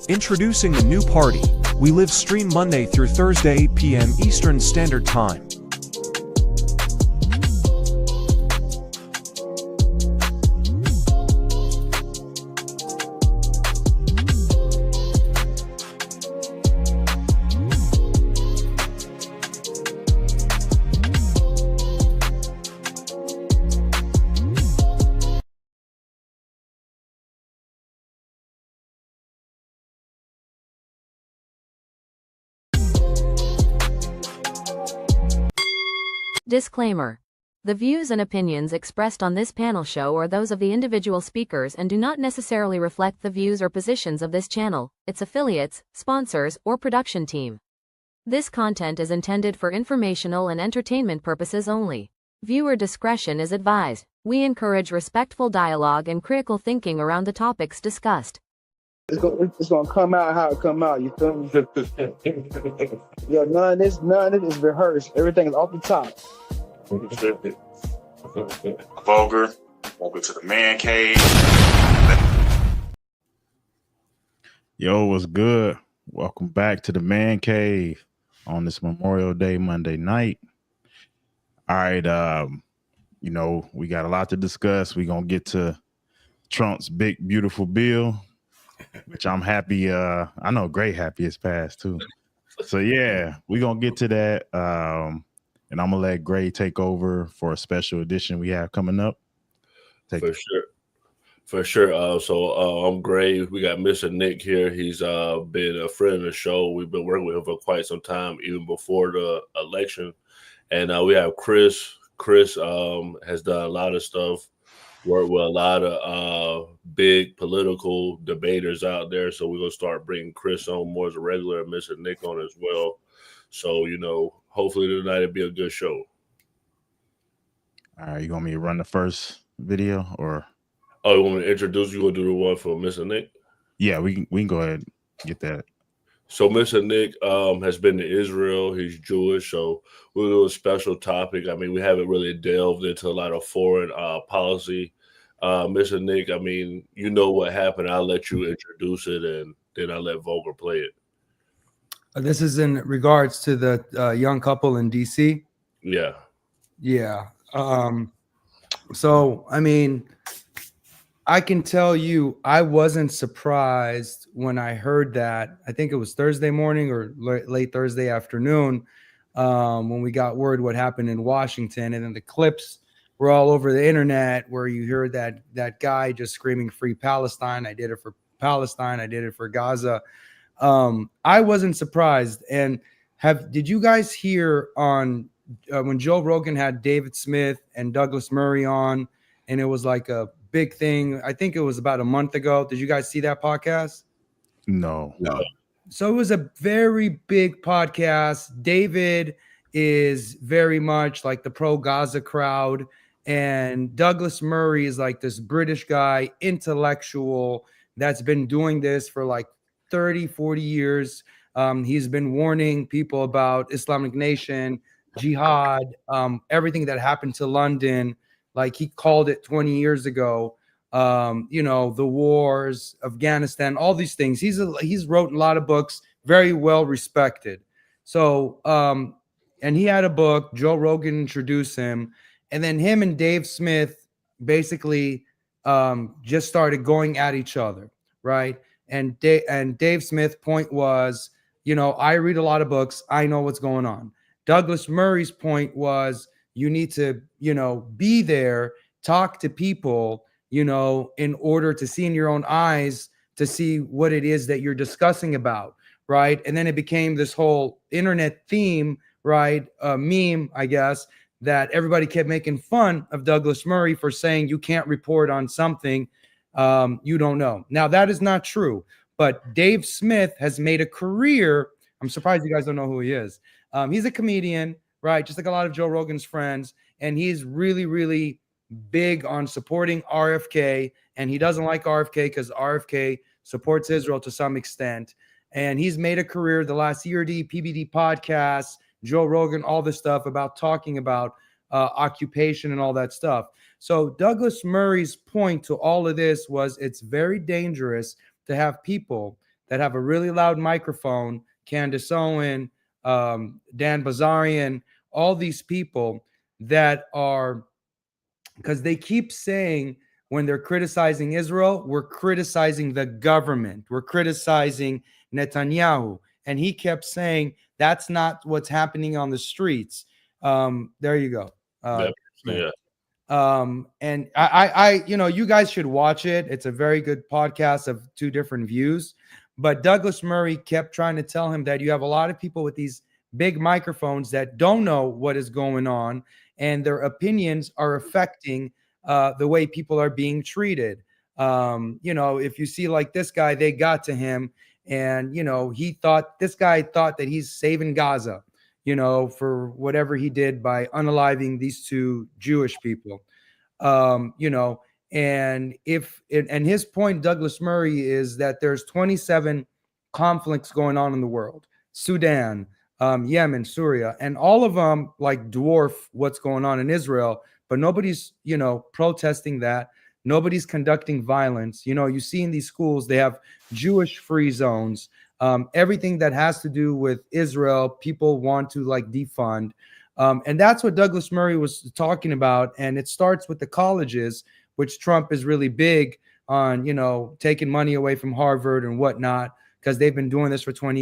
Introducing a new party. We live stream Monday through Thursday 8 p.m. Eastern Standard Time. Disclaimer. The views and opinions expressed on this panel show are those of the individual speakers and do not necessarily reflect the views or positions of this channel, its affiliates, sponsors, or production team. This content is intended for informational and entertainment purposes only. Viewer discretion is advised. We encourage respectful dialogue and critical thinking around the topics discussed. It's gonna come out how it come out. You feel me? Yeah, none of this is rehearsed. Everything is off the top. Vulgar. Welcome to the man cave. Yo, what's good? Welcome back to the man cave on this Memorial Day Monday night. All right, we got a lot to discuss. We're gonna get to Trump's big beautiful bill, which I'm happy. I know Gray happy it's passed too. So yeah, we're gonna get to that. And I'm gonna let Gray take over for a special edition we have coming up. For sure. So I'm Gray. We got Mr. Nick here. He's been a friend of the show. We've been working with him for quite some time, even before the election. And we have Chris. Chris has done a lot of stuff. Worked with a lot of big political debaters out there. So we're going to start bringing Chris on more as a regular and Mr. Nick on as well. So, hopefully tonight it'll be a good show. All right, you want me to run the first video or? Oh, you want me to introduce you or do the one for Mr. Nick? Yeah, we can go ahead and get that. So Mr. Nick has been to Israel. He's Jewish, so we'll do a special topic. I mean, we haven't really delved into a lot of foreign policy. Mr. Nick, I mean, you know what happened. I'll let you introduce it, and then I'll let Volker play it. This is in regards to the young couple in D.C.? Yeah. Yeah. So, I mean, I can tell you I wasn't surprised when I heard that. I think it was Thursday morning or late Thursday afternoon when we got word what happened in Washington. And then the clips were all over the internet where you hear that guy just screaming free Palestine. I did it for Palestine. I did it for Gaza. I wasn't surprised. And did you guys hear on when Joe Rogan had David Smith and Douglas Murray on, and it was like a big thing? I think it was about a month ago. Did you guys see that podcast? No. So it was a very big podcast. David is very much like the pro-Gaza crowd, and Douglas Murray is like this British guy, intellectual, that's been doing this for like 30, 40 years. He's been warning people about Islamic Nation, jihad, everything that happened to London. Like he called it 20 years ago, the wars, Afghanistan, all these things. He's wrote a lot of books, very well respected. So, and he had a book, Joe Rogan introduced him, and then him and Dave Smith basically just started going at each other, right? And Dave Smith's point was, I read a lot of books. I know what's going on. Douglas Murray's point was, you need to, be there, talk to people, in order to see in your own eyes, to see what it is that you're discussing about, right? And then it became this whole internet theme, right? Meme, I guess, that everybody kept making fun of Douglas Murray for saying you can't report on something you don't know. Now, that is not true, but Dave Smith has made a career. I'm surprised you guys don't know who he is. He's a comedian, right? Just like a lot of Joe Rogan's friends. And he's really, really big on supporting RFK. And he doesn't like RFK because RFK supports Israel to some extent. And he's made a career the last year, PBD podcasts, Joe Rogan, all this stuff about talking about occupation and all that stuff. So Douglas Murray's point to all of this was it's very dangerous to have people that have a really loud microphone, Candace Owen, Dan Bazarian, all these people that are, because they keep saying when they're criticizing Israel, we're criticizing the government, we're criticizing Netanyahu. And he kept saying that's not what's happening on the streets. There you go. Yeah. And I, you guys should watch it. It's a very good podcast of two different views. But Douglas Murray kept trying to tell him that you have a lot of people with these big microphones that don't know what is going on, and their opinions are affecting the way people are being treated. If you see like this guy, they got to him, and this guy thought that he's saving Gaza, for whatever he did by unaliving these two Jewish people. And his point, Douglas Murray, is that there's 27 conflicts going on in the world: Sudan, Yemen, Syria, and all of them like dwarf what's going on in Israel. But nobody's, protesting that. Nobody's conducting violence. You see in these schools, they have Jewish free zones. Everything that has to do with Israel, people want to like defund. And that's what Douglas Murray was talking about. And it starts with the colleges, which Trump is really big on, taking money away from Harvard and whatnot, because they've been doing this for 20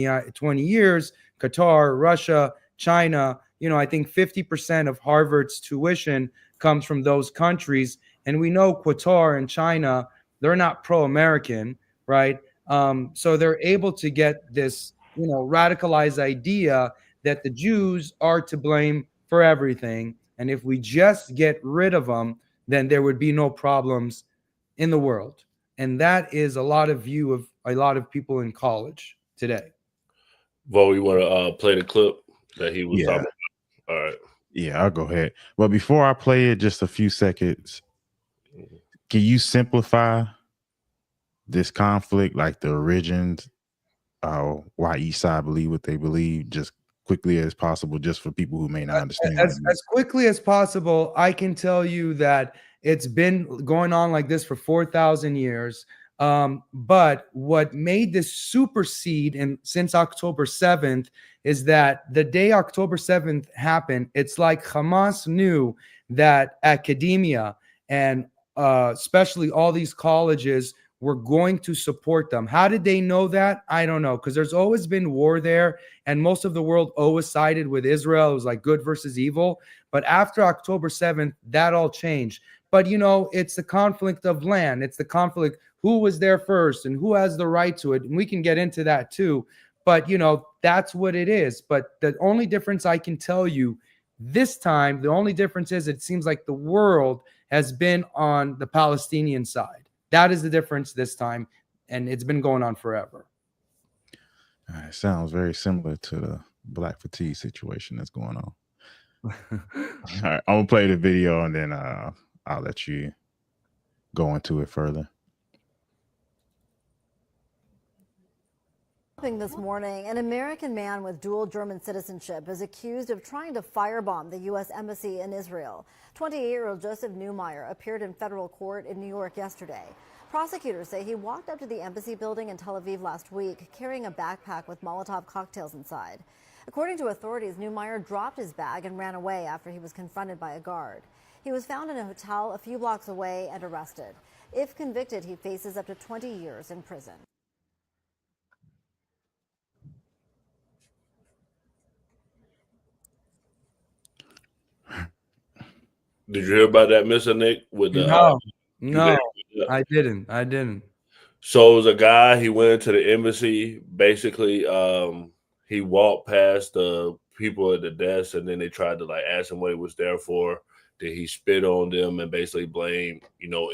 years. Qatar, Russia, China, I think 50% of Harvard's tuition comes from those countries. And we know Qatar and China, they're not pro-American, right? So they're able to get this, radicalized idea that the Jews are to blame for everything. And if we just get rid of them, then there would be no problems in the world. And that is a lot of view of a lot of people in college today. Well, we want to play the clip that he was talking about. All right. Yeah, I'll go ahead. But before I play it, just a few seconds. Can you simplify this conflict, like the origins, why each side believe what they believe, just quickly as possible, just for people who may not understand? As quickly as possible, I can tell you that it's been going on like this for 4,000 years. But what made this supersede since October 7th is that the day October 7th happened, it's like Hamas knew that academia and especially all these colleges were going to support them. How did they know that? I don't know, because there's always been war there, and most of the world always sided with Israel. It was like good versus evil. But after October 7th, that all changed. But, it's the conflict of land. It's the conflict, who was there first and who has the right to it. And we can get into that too. But, that's what it is. But the only difference I can tell you this time, the only difference is it seems like the world has been on the Palestinian side. That is the difference this time. And it's been going on forever. It sounds very similar to the Black fatigue situation that's going on. All right, I'm going to play the video and then I'll let you go into it further. This morning, an American man with dual German citizenship is accused of trying to firebomb the U.S. Embassy in Israel. 28-year-old Joseph Neumeyer appeared in federal court in New York yesterday. Prosecutors say he walked up to the embassy building in Tel Aviv last week carrying a backpack with Molotov cocktails inside. According to authorities, Neumeyer dropped his bag and ran away after he was confronted by a guard. He was found in a hotel a few blocks away and arrested. If convicted, he faces up to 20 years in prison. Did you hear about that, Mr. Nick? With the no, I didn't. So it was a guy. He went to the embassy. Basically, he walked past the people at the desk, and then they tried to like ask him what he was there for. Then he spit on them and basically blamed,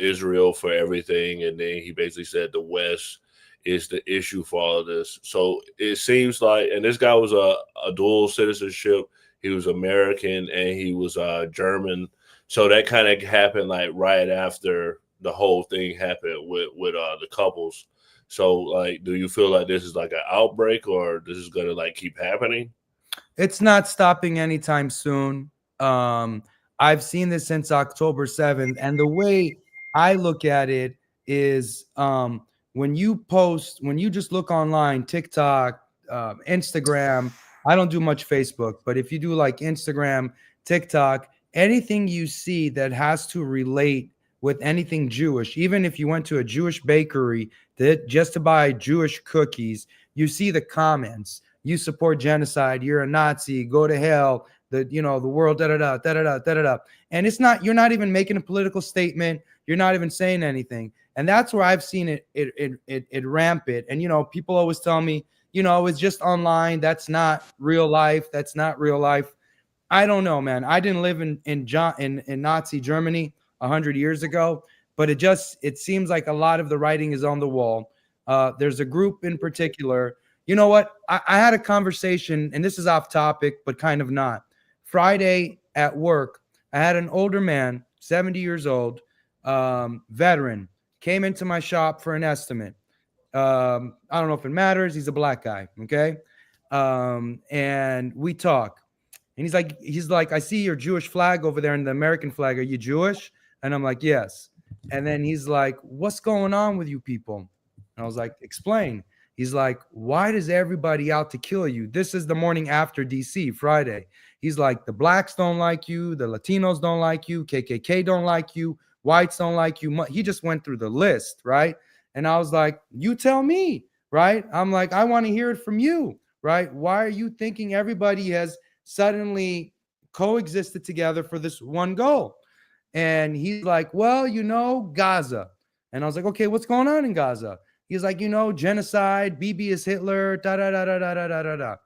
Israel for everything. And then he basically said the West is the issue for all of this. So it seems like, and this guy was a dual citizenship. He was American and he was German. So that kind of happened like right after the whole thing happened with the couples. So like, do you feel like this is like an outbreak or this is going to like keep happening? It's not stopping anytime soon. I've seen this since October 7th. And the way I look at it is when you just look online, TikTok, Instagram, I don't do much Facebook, but if you do like Instagram, TikTok, anything you see that has to relate with anything Jewish, even if you went to a Jewish bakery just to buy Jewish cookies, you see the comments. You support genocide. You're a Nazi. Go to hell. The world, da da da da da da da. And you're not even making a political statement. You're not even saying anything. And that's where I've seen it rampant. And people always tell me, it's just online. That's not real life. That's not real life. I don't know, man. I didn't live in Nazi Germany 100 years ago, but it seems like a lot of the writing is on the wall. There's a group in particular. You know what? I had a conversation, and this is off topic, but kind of not. Friday at work, I had an older man, 70 years old, veteran, came into my shop for an estimate. I don't know if it matters. He's a black guy. Okay. And we talk. And he's like, I see your Jewish flag over there and the American flag. Are you Jewish? And I'm like, yes. And then he's like, what's going on with you people? And I was like, explain. He's like, why does everybody out to kill you? This is the morning after DC, Friday. He's like, the blacks don't like you. The Latinos don't like you. KKK don't like you. Whites don't like you. He just went through the list, right? And I was like, you tell me, right? I'm like, I want to hear it from you, right? Why are you thinking everybody has suddenly coexisted together for this one goal? And he's like, well, Gaza. And I was like, okay, what's going on in Gaza? He's like, genocide, Bibi is Hitler, da da da da da da da da.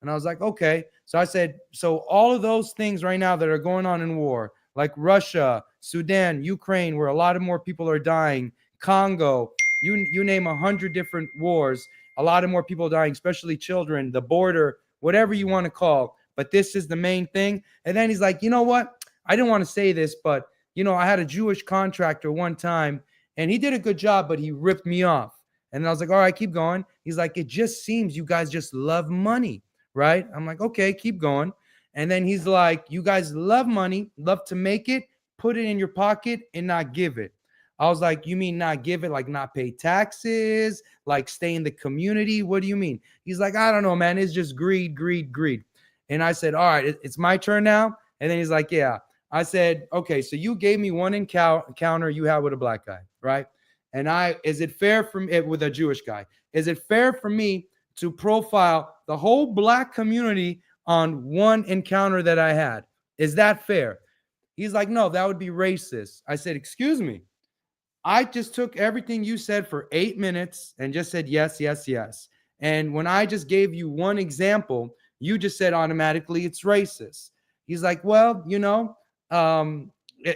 And I was like, okay. So I said, so all of those things right now that are going on in war, like Russia, Sudan, Ukraine, where a lot of more people are dying, Congo, you name 100 different wars, a lot of more people dying, especially children, the border, whatever you want to call. But this is the main thing. And then he's like, you know what? I didn't want to say this, but, I had a Jewish contractor one time, and he did a good job, but he ripped me off. And I was like, all right, keep going. He's like, it just seems you guys just love money, right? I'm like, okay, keep going. And then he's like, you guys love money, love to make it, put it in your pocket and not give it. I was like, you mean not give it, like not pay taxes, like stay in the community? What do you mean? He's like, I don't know, man. It's just greed, greed, greed. And I said, all right, it's my turn now. And then he's like, yeah. I said, okay, so you gave me one encounter you had with a black guy, right? And is it fair for me with a Jewish guy? Is it fair for me to profile the whole black community on one encounter that I had? Is that fair? He's like, no, that would be racist. I said, excuse me. I just took everything you said for 8 minutes and just said, yes, yes, yes. And when I just gave you one example, you just said automatically it's racist. He's like, well,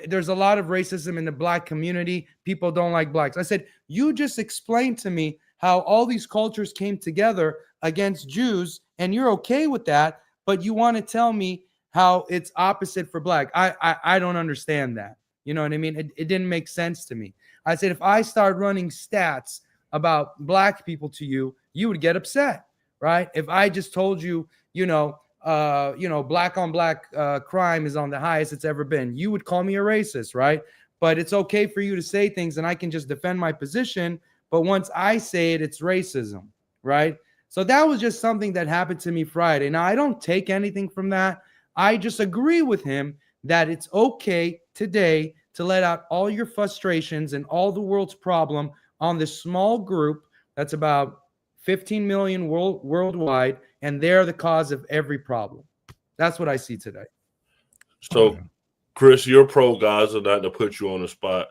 there's a lot of racism in the black community. People don't like blacks. I said, you just explained to me how all these cultures came together against Jews, and you're okay with that, but you want to tell me how it's opposite for black. I don't understand that. You know what I mean? It didn't make sense to me. I said, if I start running stats about black people to you, you would get upset, right? If I just told you, black on black crime is on the highest it's ever been, you would call me a racist, right? But it's okay for you to say things and I can just defend my position. But once I say it, it's racism, right? So that was just something that happened to me Friday. Now, I don't take anything from that. I just agree with him that it's okay today to let out all your frustrations and all the world's problem on this small group that's about 15 million worldwide, and they're the cause of every problem. That's what I see today. So, Chris, you're pro Gaza, not to put you on the spot.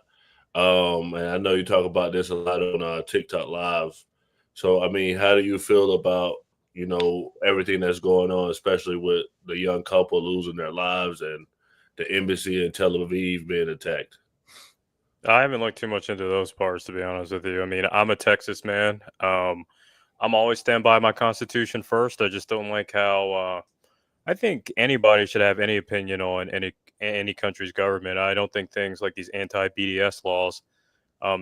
And I know you talk about this a lot on TikTok Live. So, I mean, how do you feel about, everything that's going on, especially with the young couple losing their lives and the embassy in Tel Aviv being attacked? I haven't looked too much into those parts, to be honest with you. I mean, I'm a Texas man. I'm always stand by my Constitution first. I just don't like how I think anybody should have any opinion on any country's government. I don't think things like these anti-BDS laws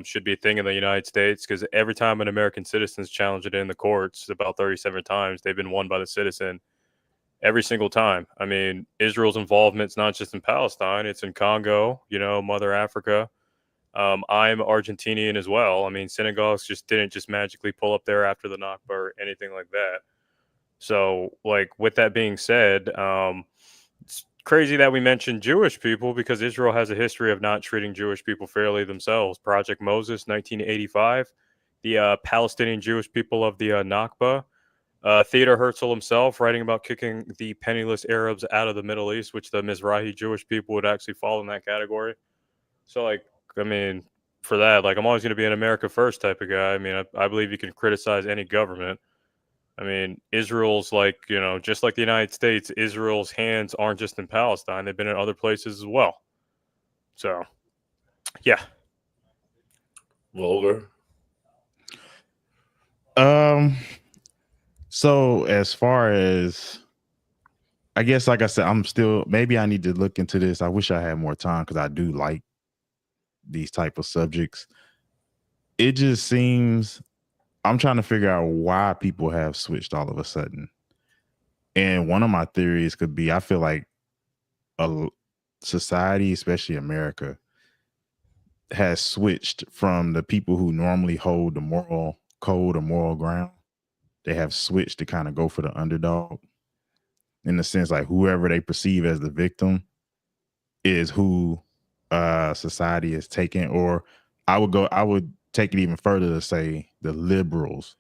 should be a thing in the United States, because every time an American citizen's challenged it in the courts, about 37 times, they've been won by the citizen every single time. I mean, Israel's involvement's not just in Palestine, it's in Congo, Mother Africa. I'm Argentinian as well. I mean, synagogues didn't just magically pull up there after the Nakba or anything like that. So, like, with that being said, it's crazy that we mentioned Jewish people because Israel has a history of not treating Jewish people fairly themselves. Project Moses, 1985, the Palestinian Jewish people of the Nakba. Theodor Herzl himself writing about kicking the penniless Arabs out of the Middle East, which the Mizrahi Jewish people would actually fall in that category. So, like, I mean, for that, like, I'm always going to be an America first type of guy. I mean, I believe you can criticize any government. I mean, Israel's like, just like the United States, Israel's hands aren't just in Palestine. They've been in other places as well. So, yeah. Vulgar. So as far as, I guess, like I said, maybe I need to look into this. I wish I had more time because I do like these type of subjects. It just seems, I'm trying to figure out why people have switched all of a sudden. And one of my theories could be, I feel like a society, especially America, has switched from the people who normally hold the moral code or moral ground. They have switched to kind of go for the underdog, in the sense like whoever they perceive as the victim is who society is taking. Or I would take it even further to say the liberals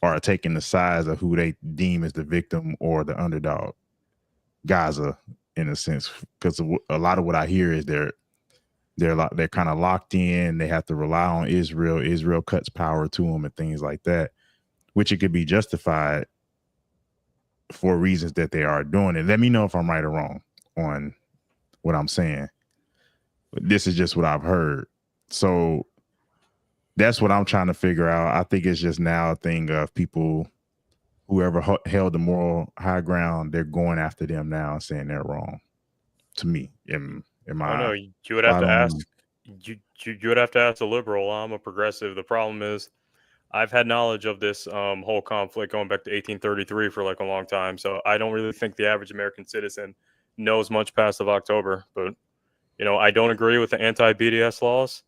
are taking the sides of who they deem as the victim or the underdog. Gaza, in a sense, because a lot of what I hear is they're kind of locked in. They have to rely on Israel. Israel cuts power to them and things like that, which it could be justified for reasons that they are doing it. Let me know if I'm right or wrong on what I'm saying. This is just what I've heard. So that's what I'm trying to figure out. I think it's just now a thing of people, whoever held the moral high ground, they're going after them now and saying they're wrong. To me, am I? I know you would have to ask. You would have to ask a liberal. I'm a progressive. The problem is, I've had knowledge of this whole conflict going back to 1833 for like a long time. So I don't really think the average American citizen knows much past of October. But I don't agree with the anti-BDS laws.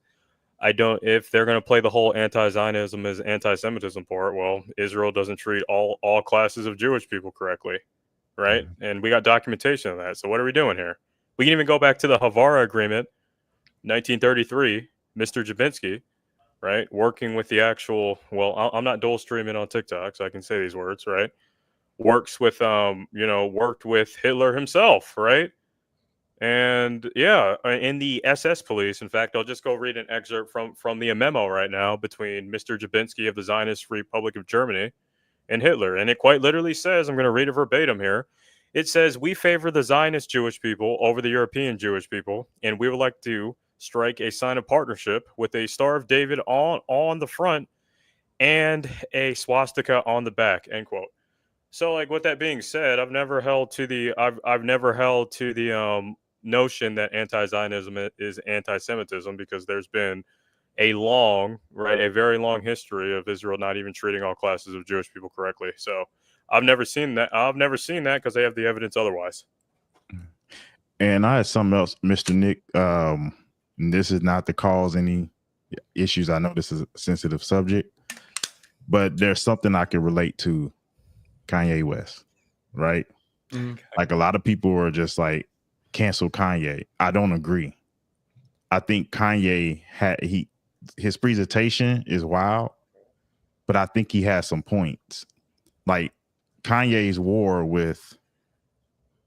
I don't. If they're going to play the whole anti-Zionism as anti-Semitism part, well, Israel doesn't treat all classes of Jewish people correctly, right? Mm-hmm. And we got documentation of that. So what are we doing here? We can even go back to the Havara Agreement, 1933. Mr. Jabinsky, right, working with the actual. Well, I'm not dual streaming on TikTok, so I can say these words, right? Worked with Hitler himself, right? And yeah, in the SS police, in fact, I'll just go read an excerpt from the memo right now between Mr. Jabinsky of the Zionist Republic of Germany and Hitler. And it quite literally says, I'm going to read it verbatim here. It says, "We favor the Zionist Jewish people over the European Jewish people, and we would like to strike a sign of partnership with a Star of David on the front and a swastika on the back," end quote. So, like, with that being said, I've never held to the notion that anti-Zionism is anti-Semitism, because there's been a very long history of Israel not even treating all classes of Jewish people correctly. So I've never seen that. Because they have the evidence otherwise. And I had something else, Mr. Nick. This is not to cause any issues. I know this is a sensitive subject, but there's something I can relate to Kanye West, right? Mm-hmm. Like, a lot of people are just like, cancel Kanye. I don't agree. I think Kanye his presentation is wild, but I think he has some points. Like, Kanye's war with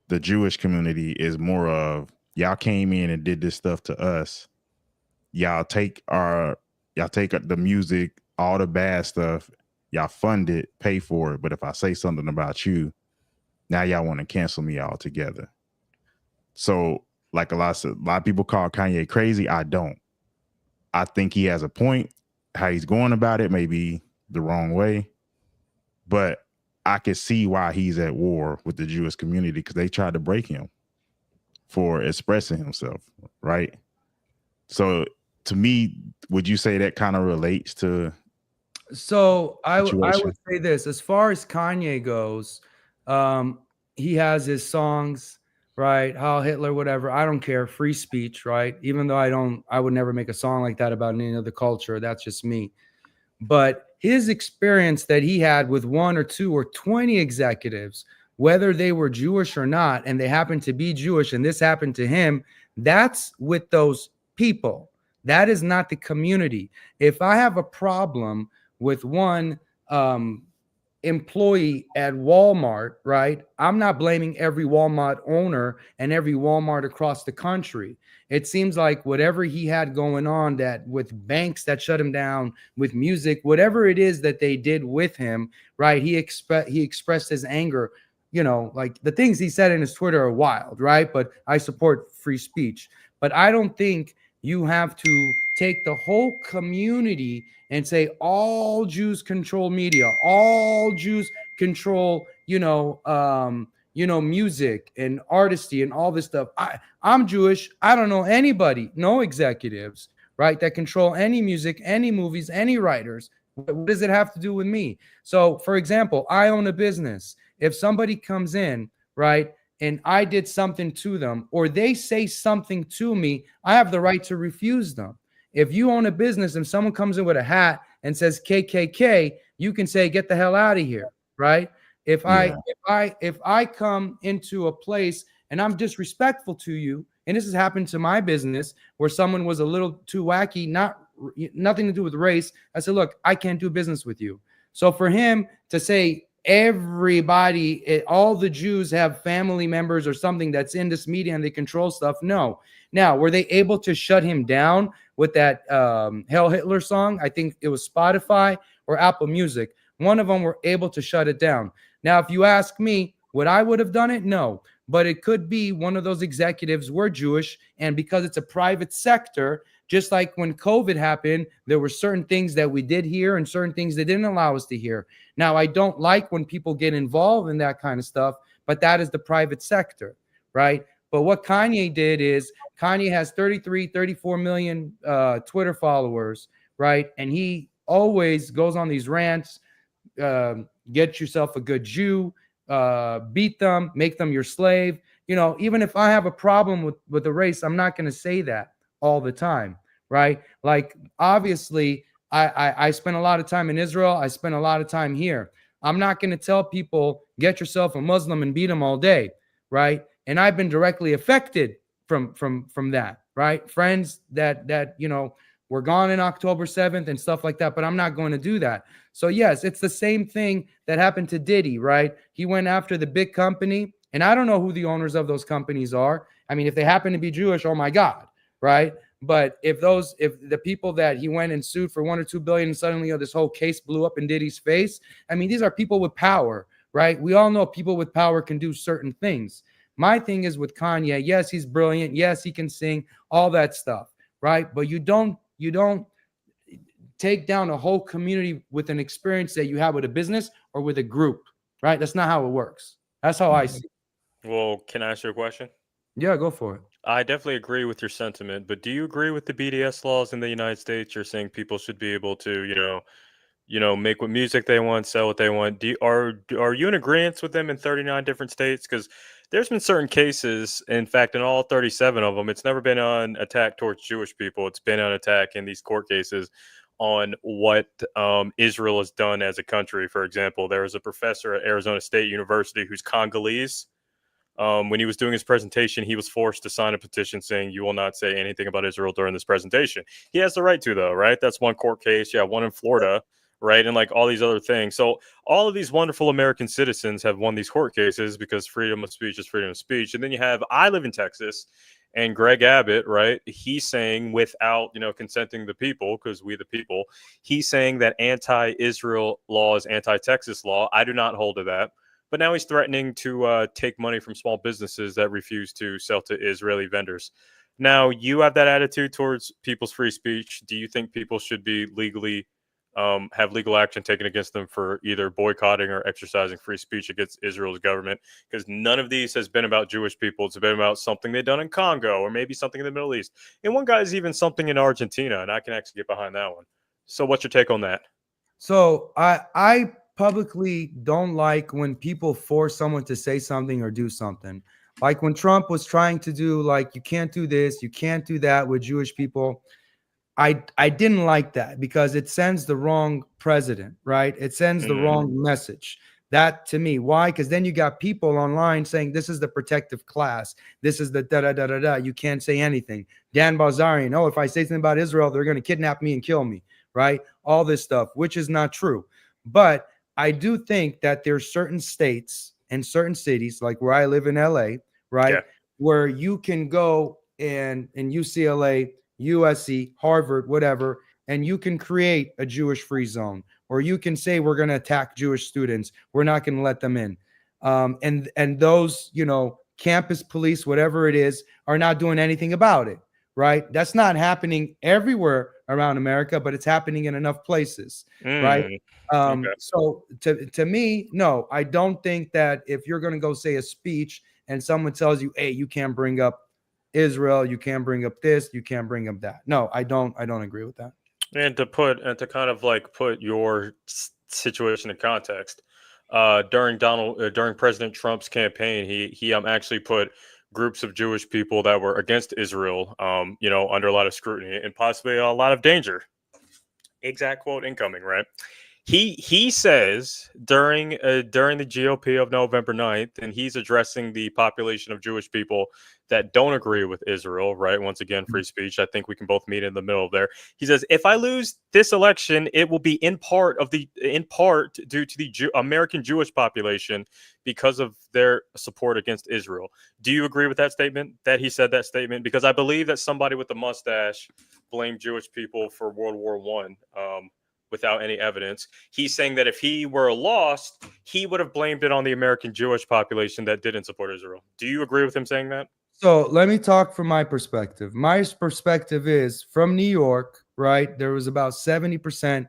the Jewish community is more of, y'all came in and did this stuff to us. Y'all take the music, all the bad stuff, y'all fund it, pay for it. But if I say something about you, now y'all want to cancel me altogether. So, like, a lot of people call Kanye crazy. I don't. I think he has a point. How he's going about it may be the wrong way, but I can see why he's at war with the Jewish community, because they tried to break him for expressing himself, right? So, to me, would you say that kind of relates to? So I would say this: as far as Kanye goes, he has his songs, right? Heil Hitler, whatever. I don't care. Free speech, right? Even though I would never make a song like that about any other culture. That's just me. But his experience that he had with 1 or 2 or 20 executives, whether they were Jewish or not, and they happened to be Jewish, and this happened to him, that's with those people. That is not the community. If I have a problem with one employee at Walmart, right? I'm not blaming every Walmart owner and every Walmart across the country. It seems like whatever he had going on, that with banks that shut him down, with music, whatever it is that they did with him, right? He expressed his anger. You know, like the things he said in his Twitter are wild, right? But I support free speech. But I don't think you have to take the whole community and say all Jews control media, all Jews control, music and artistry and all this stuff. I'm Jewish. I don't know anybody, no executives, right, that control any music, any movies, any writers. What does it have to do with me? So, for example, I own a business. If somebody comes in, right, and I did something to them, or they say something to me, I have the right to refuse them. If you own a business and someone comes in with a hat and says KKK, you can say, get the hell out of here, right? If I come into a place and I'm disrespectful to you, and this has happened to my business where someone was a little too wacky, nothing to do with race, I said, look, I can't do business with you. So for him to say everybody, all the Jews have family members or something that's in this media and they control stuff, no. Now, were they able to shut him down with that Hail Hitler song? I think it was Spotify or Apple Music. One of them were able to shut it down. Now, if you ask me, would I would have done it? No. But it could be one of those executives were Jewish, and because it's a private sector, just like when COVID happened, there were certain things that we did hear and certain things they didn't allow us to hear. Now, I don't like when people get involved in that kind of stuff, but that is the private sector, right? But what Kanye did is Kanye has 34 million Twitter followers, right? And he always goes on these rants, get yourself a good Jew, beat them, make them your slave. You know, even if I have a problem with the race, I'm not going to say that all the time, right? Like, obviously, I spent a lot of time in Israel. I spent a lot of time here. I'm not going to tell people, get yourself a Muslim and beat them all day, right? And I've been directly affected from that, right? Friends that were gone in October 7th and stuff like that, but I'm not going to do that. So yes, it's the same thing that happened to Diddy, right? He went after the big company, and I don't know who the owners of those companies are. I mean, if they happen to be Jewish, oh my God, right? But if the people that he went and sued for $1 or $2 billion, and suddenly this whole case blew up in Diddy's face, I mean, these are people with power, right? We all know people with power can do certain things. My thing is with Kanye, yes, he's brilliant. Yes, he can sing, all that stuff, right? But you don't take down a whole community with an experience that you have with a business or with a group, right? That's not how it works. That's how I see it. Well, can I ask you a question? Yeah, go for it. I definitely agree with your sentiment, but do you agree with the BDS laws in the United States? You're saying people should be able to, make what music they want, sell what they want. Are you in agreement with them in 39 different states? Because there's been certain cases, in fact, in all 37 of them, it's never been an attack towards Jewish people. It's been an attack in these court cases on what Israel has done as a country. For example, there was a professor at Arizona State University who's Congolese. When he was doing his presentation, he was forced to sign a petition saying, you will not say anything about Israel during this presentation. He has the right to, though, right? That's one court case. Yeah, one in Florida, right? And like all these other things. So all of these wonderful American citizens have won these court cases because freedom of speech is freedom of speech. And then you have, I live in Texas, and Greg Abbott, right? He's saying without, consenting the people, because we the people, he's saying that anti-Israel law is anti-Texas law. I do not hold to that. But now he's threatening to take money from small businesses that refuse to sell to Israeli vendors. Now, you have that attitude towards people's free speech. Do you think people should be legally have legal action taken against them for either boycotting or exercising free speech against Israel's government? Because none of these has been about Jewish people. It's been about something they've done in Congo or maybe something in the Middle East. And one guy's even something in Argentina, and I can actually get behind that one. So what's your take on that? So I publicly don't like when people force someone to say something or do something. Like when Trump was trying to do like, you can't do this, you can't do that with Jewish people. I didn't like that because it sends the wrong president, right? It sends the wrong message. That to me, why? Because then you got people online saying this is the protective class. This is the da da da da da. You can't say anything. Dan Bazarian, oh, if I say something about Israel, they're going to kidnap me and kill me, right? All this stuff, which is not true. But I do think that there's certain states and certain cities, like where I live in LA, right, where you can go and in UCLA, USC, Harvard, whatever, and you can create a Jewish free zone, or you can say we're going to attack Jewish students. We're not going to let them in. And those, you know, campus police, whatever it is, are not doing anything about it, right? That's not happening everywhere around America, but it's happening in enough places, right? So to me, no, I don't think that if you're going to go say a speech and someone tells you, hey, you can't bring up Israel, you can't bring up this, you can't bring up that. No, I don't agree with that. And to kind of like put your situation in context, during President Trump's campaign, he actually put groups of Jewish people that were against Israel, you know, under a lot of scrutiny and possibly a lot of danger. Exact quote incoming, right? He says during the GOP of November 9th, and he's addressing the population of Jewish people that don't agree with Israel, right? Once again, free speech. I think we can both meet in the middle there. He says, if I lose this election, it will be in part due to the American Jewish population because of their support against Israel. Do you agree with that statement, that he said that statement? Because I believe that somebody with a mustache blamed Jewish people for World War I. Without any evidence. He's saying that if he were lost, he would have blamed it on the American Jewish population that didn't support Israel. Do you agree with him saying that? So let me talk from my perspective. My perspective is from New York, right? There was about 70%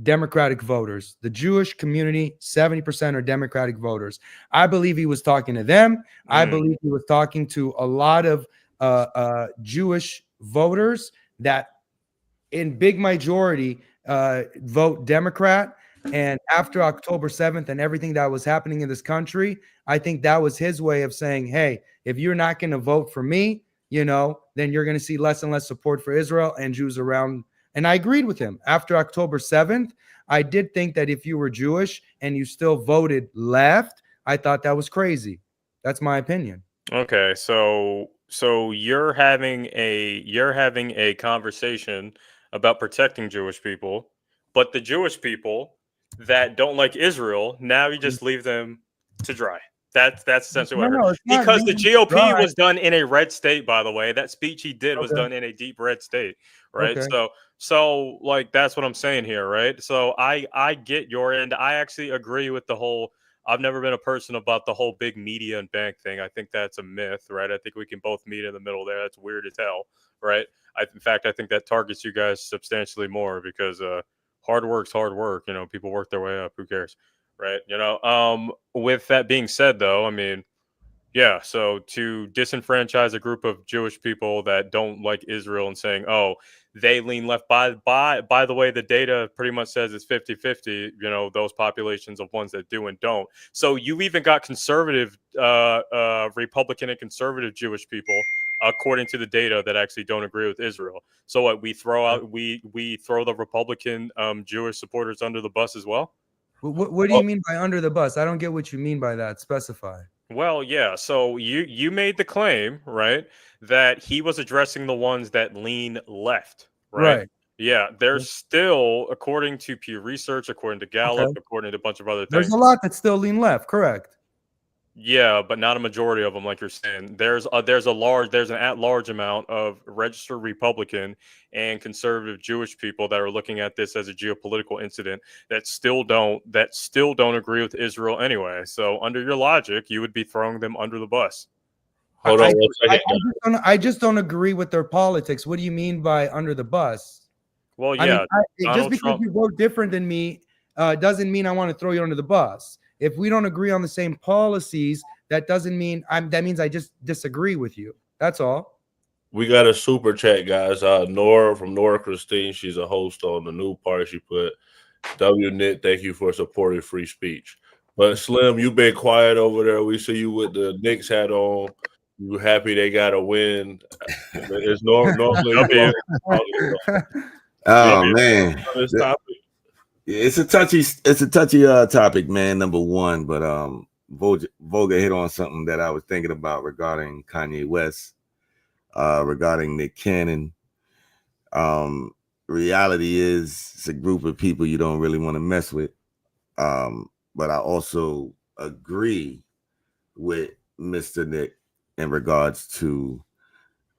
Democratic voters. The Jewish community, 70% are Democratic voters. I believe he was talking to them. I believe he was talking to a lot of Jewish voters that in big majority vote Democrat. And after October 7th and everything that was happening in this country, I think that was his way of saying, hey, if you're not going to vote for me, you know, then you're going to see less and less support for Israel and Jews around. And I agreed with him. After October 7th, I did think that if you were Jewish and you still voted left, I thought that was crazy. That's my opinion. Okay, so you're having a conversation about protecting Jewish people, but the Jewish people that don't like Israel, now you just leave them to dry. That's essentially what I heard. Because the GOP was done in a red state, by the way. That speech he did was done in a deep red state, right? So like that's what I'm saying here, right? So I get your end. I actually agree with the whole. I've never been a person about the whole big media and bank thing. I think that's a myth, right? I think we can both meet in the middle there. That's weird as hell, right? In fact, I think that targets you guys substantially more because hard work's hard work. You know, people work their way up. Who cares, right? You know, with that being said, though, I mean, yeah, so to disenfranchise a group of Jewish people that don't like Israel and saying, oh, they lean left, by the way, the data pretty much says it's 50-50, you know, those populations of ones that do and don't. So you even got conservative, Republican and conservative Jewish people, according to the data, that actually don't agree with Israel. So what, we throw out, we throw the Republican Jewish supporters under the bus as well? What do you mean by under the bus? I don't get what you mean by that. Specify. Well, yeah. So you made the claim, right, that he was addressing the ones that lean left, right? Yeah, there's still, according to Pew Research, according to Gallup, according to a bunch of other things. There's a lot that still lean left, correct? Yeah, but not a majority of them, like you're saying. There's an at-large amount of registered Republican and conservative Jewish people that are looking at this as a geopolitical incident that still don't agree with Israel anyway. So under your logic, you would be throwing them under the bus. Hold on one second. I just don't agree with their politics. What do you mean by under the bus? Well, yeah, just because you vote different than me doesn't mean I want to throw you under the bus. If we don't agree on the same policies, that doesn't mean that means I just disagree with you. That's all. We got a super chat, guys. Nora from Nora Christine. She's a host on the new party. She put, W. Knit, thank you for supporting free speech. But Slim, you've been quiet over there. We see you with the Knicks hat on. You happy they got a win? It's normally. Oh man, on this topic. it's a touchy topic, man. Number one, but Voga hit on something that I was thinking about regarding Kanye West, regarding Nick Cannon. Reality is it's a group of people you don't really want to mess with. But I also agree with Mr. Nick in regards to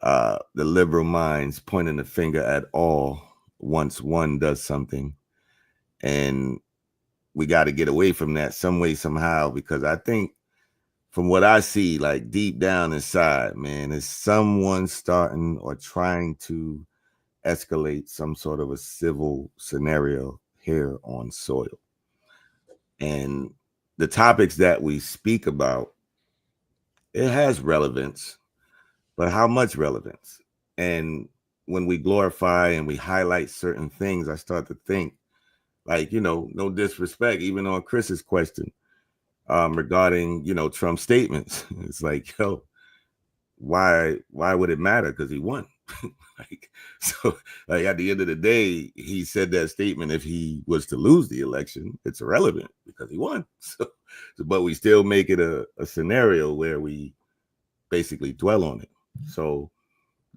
the liberal minds pointing the finger at all once one does something. And we got to get away from that some way, somehow, because I think from what I see, like deep down inside, man, is someone starting or trying to escalate some sort of a civil scenario here on soil. And the topics that we speak about, it has relevance, but how much relevance? And when we glorify and we highlight certain things, I start to think, like, no disrespect, even on Chris's question regarding, Trump's statements. It's like, why would it matter? Because he won. At the end of the day, he said that statement. If he was to lose the election, it's irrelevant because he won. But we still make it a scenario where we basically dwell on it. So,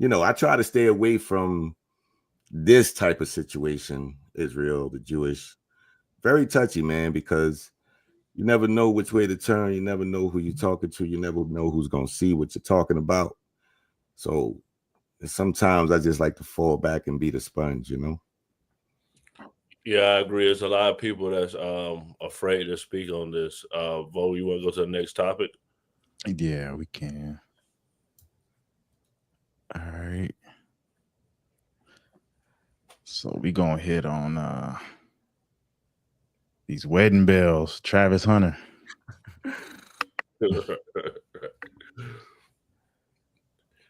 I try to stay away from this type of situation. Israel, the Jewish, very touchy, man, because you never know which way to turn. You never know who you're talking to. You never know who's going to see what you're talking about. So sometimes I just like to fall back and be the sponge, Yeah, I agree. There's a lot of people that's afraid to speak on this. Vo, you want to go to the next topic? Yeah, we can. All right. So we gonna hit on these wedding bells. Travis Hunter.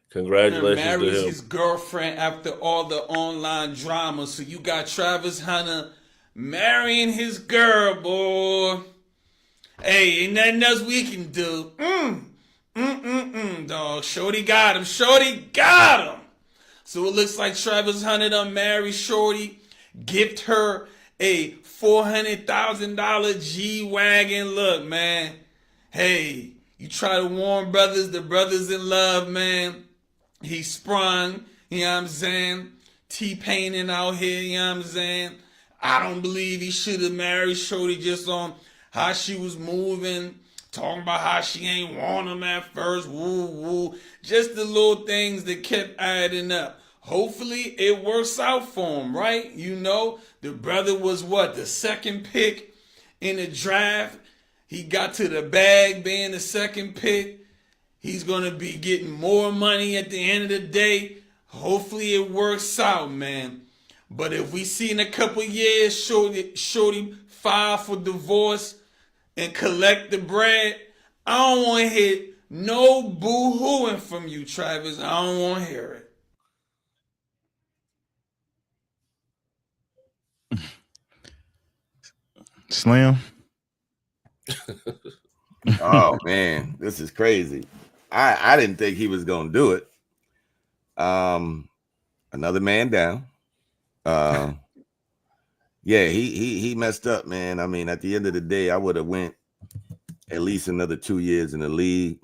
Congratulations to marries him. his girlfriend after all the online drama. So you got Travis Hunter marrying his girl, boy. Hey, ain't nothing else we can do. Dog. Shorty got him. So it looks like Travis Hunter done married Shorty, gift her a $400,000 G-Wagon. Look, man. Hey, you try to warn brothers, the brothers in love, man. He sprung, you know what I'm saying? T-Paining out here, you know what I'm saying? I don't believe he should have married Shorty just on how she was moving, talking about how she ain't want him at first, woo. Just the little things that kept adding up. Hopefully it works out for him, right? The brother was the second pick in the draft. He got to the bag being the second pick. He's going to be getting more money at the end of the day. Hopefully it works out, man. But if we see in a couple years Shorty file for divorce and collect the bread, I don't want to hear no boo-hooing from you, Travis. I don't want to hear it. Slim. Oh man, this is crazy. I didn't think he was gonna do it. Another man down. Yeah, he messed up, man. I mean, at the end of the day, I would have went at least another 2 years in the league.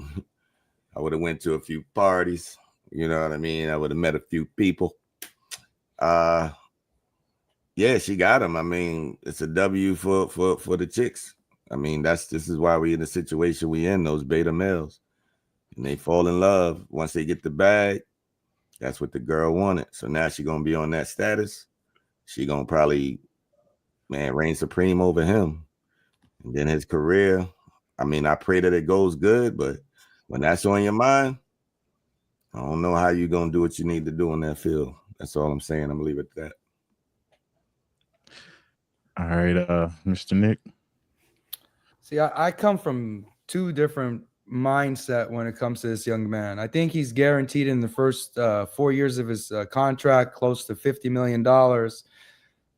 I would have went to a few parties. You know what I mean? I would have met a few people. Yeah, she got him. I mean, it's a W for the chicks. I mean, this is why we in the situation we in, those beta males. And they fall in love. Once they get the bag, that's what the girl wanted. So now she gonna be on that status. She gonna probably, reign supreme over him. And then his career, I mean, I pray that it goes good, but when that's on your mind, I don't know how you're gonna do what you need to do in that field. That's all I'm saying. I'm gonna leave it at that. All right, Mr. Nick. See, I come from two different mindset when it comes to this young man. I think he's guaranteed in the first 4 years of his contract close to $50 million.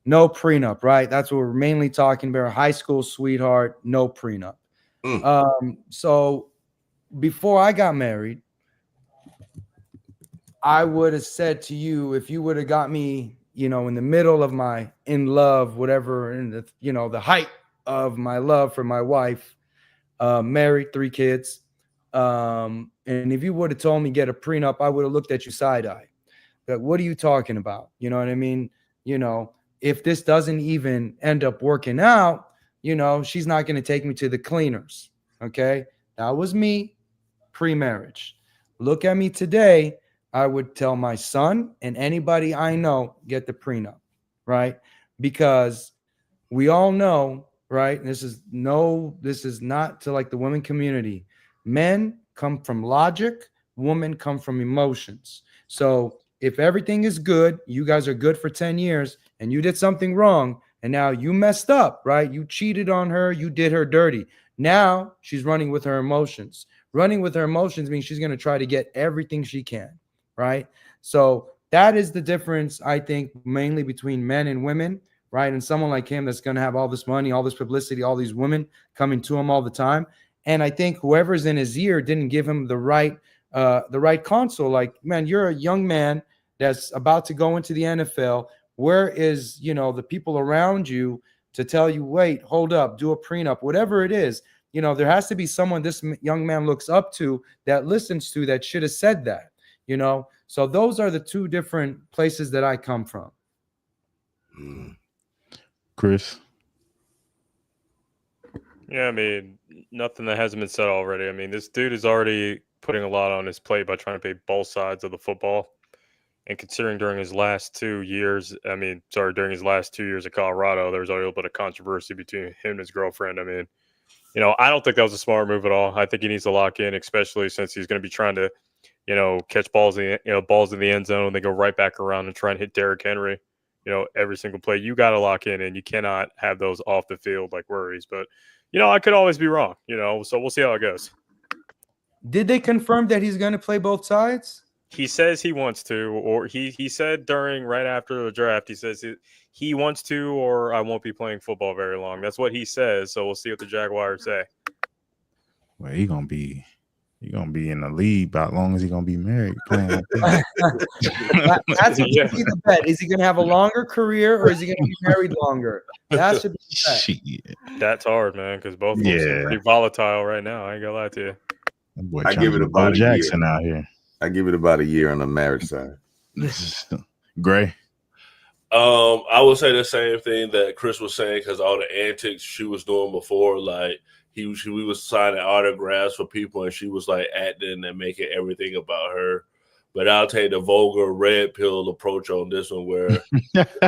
No prenup, right? That's what we're mainly talking about. High school sweetheart, no prenup. So before I got married, I would have said to you, if you would have got me, in the middle of my in love, whatever, in the, the height of my love for my wife, married, 3 kids. And if you would have told me get a prenup, I would have looked at you side eye. Like, what are you talking about? You know what I mean? If this doesn't even end up working out, she's not going to take me to the cleaners. Okay. That was me pre-marriage. Look at me today. I would tell my son and anybody I know, get the prenup, right? Because we all know, right? This is not to like the women community. Men come from logic, women come from emotions. So if everything is good, you guys are good for 10 years and you did something wrong and now you messed up, right? You cheated on her, you did her dirty. Now she's running with her emotions. Running with her emotions means she's going to try to get everything she can, right? So that is the difference, I think, mainly between men and women, right? And someone like him that's going to have all this money, all this publicity, all these women coming to him all the time. And I think whoever's in his ear didn't give him the right counsel. Like, man, you're a young man that's about to go into the NFL. Where is, the people around you to tell you, wait, hold up, do a prenup, whatever it is. There has to be someone this young man looks up to, that listens to, that should have said that, So those are the 2 different places that I come from. Chris? Yeah, I mean, nothing that hasn't been said already. I mean, this dude is already putting a lot on his plate by trying to pay both sides of the football. And considering during his last 2 years, during his last 2 years at Colorado, there was a little bit of controversy between him and his girlfriend. I mean, I don't think that was a smart move at all. I think he needs to lock in, especially since he's going to be trying to, catch balls in the end zone and then go right back around and try and hit Derrick Henry, every single play. You got to lock in, and you cannot have those off the field like worries. But, I could always be wrong, so we'll see how it goes. Did they confirm that he's going to play both sides? He says he wants to, or he said right after the draft, he says he wants to, or I won't be playing football very long. That's what he says. So we'll see what the Jaguars say. Well, he gonna be in the league about as long as he's gonna be married. Playing like that. That's the bet. Is he gonna have a longer career, or is he gonna be married longer? That should be the bet. That's hard, man, because both of them seem pretty volatile right now. I ain't gonna lie to you. Boy, I give it about Jackson out here. I give it about a year on the marriage side. Gray? I would say the same thing that Chris was saying, because all the antics she was doing before, like we was signing autographs for people and she was like acting and making everything about her. But I'll take the vulgar red pill approach on this one, where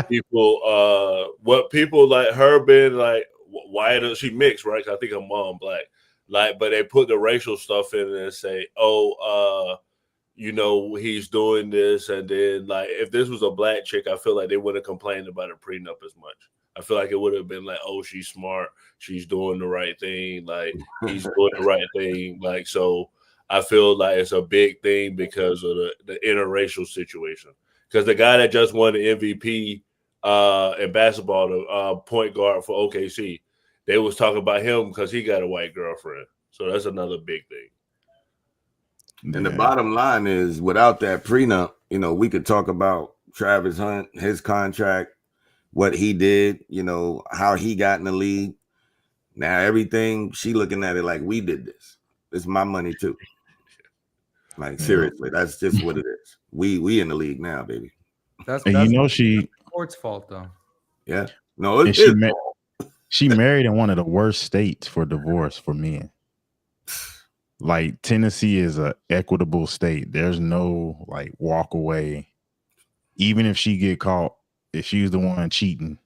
people like her being like white, she mixed, right? 'Cause I think her mom black, but they put the racial stuff in it and say, he's doing this. And then, like, if this was a black chick, I feel like they wouldn't have complained about a prenup as much. I feel like it would have been like, oh, she's smart. She's doing the right thing. Like, he's doing the right thing. Like, so I feel like it's a big thing because of the interracial situation. Because the guy that just won the MVP in basketball, the point guard for OKC, they was talking about him because he got a white girlfriend. So that's another big thing. And the bottom line is, without that prenup, we could talk about Travis Hunt, his contract, what he did, how he got in the league. Now everything, she looking at it like, we did this. It's my money too. Like, seriously, that's just what it is. We in the league now, baby. That's she sports fault though. Yeah. No, it's she married in one of the worst states for divorce for men. Like, Tennessee is a equitable state. There's no like walk away. Even if she get caught, if she's the one cheating,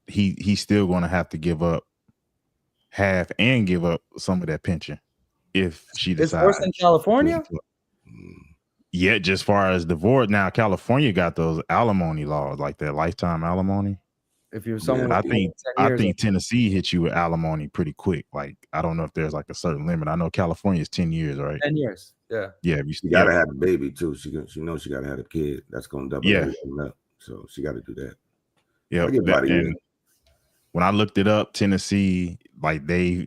he's still going to have to give up half and give up some of that pension if she decides. It's worse than California? Yeah, just far as divorce. Now, California got those alimony laws, like that lifetime alimony. If you're someone, I think Tennessee hits you with alimony pretty quick. Like, I don't know if there's like a certain limit. I know California is 10 years, right? 10 years. Yeah. Yeah. You gotta have a baby too. She knows she gotta have a kid. That's gonna double. Yeah. Up. So she got to do that. Yeah. when I looked it up, Tennessee, like they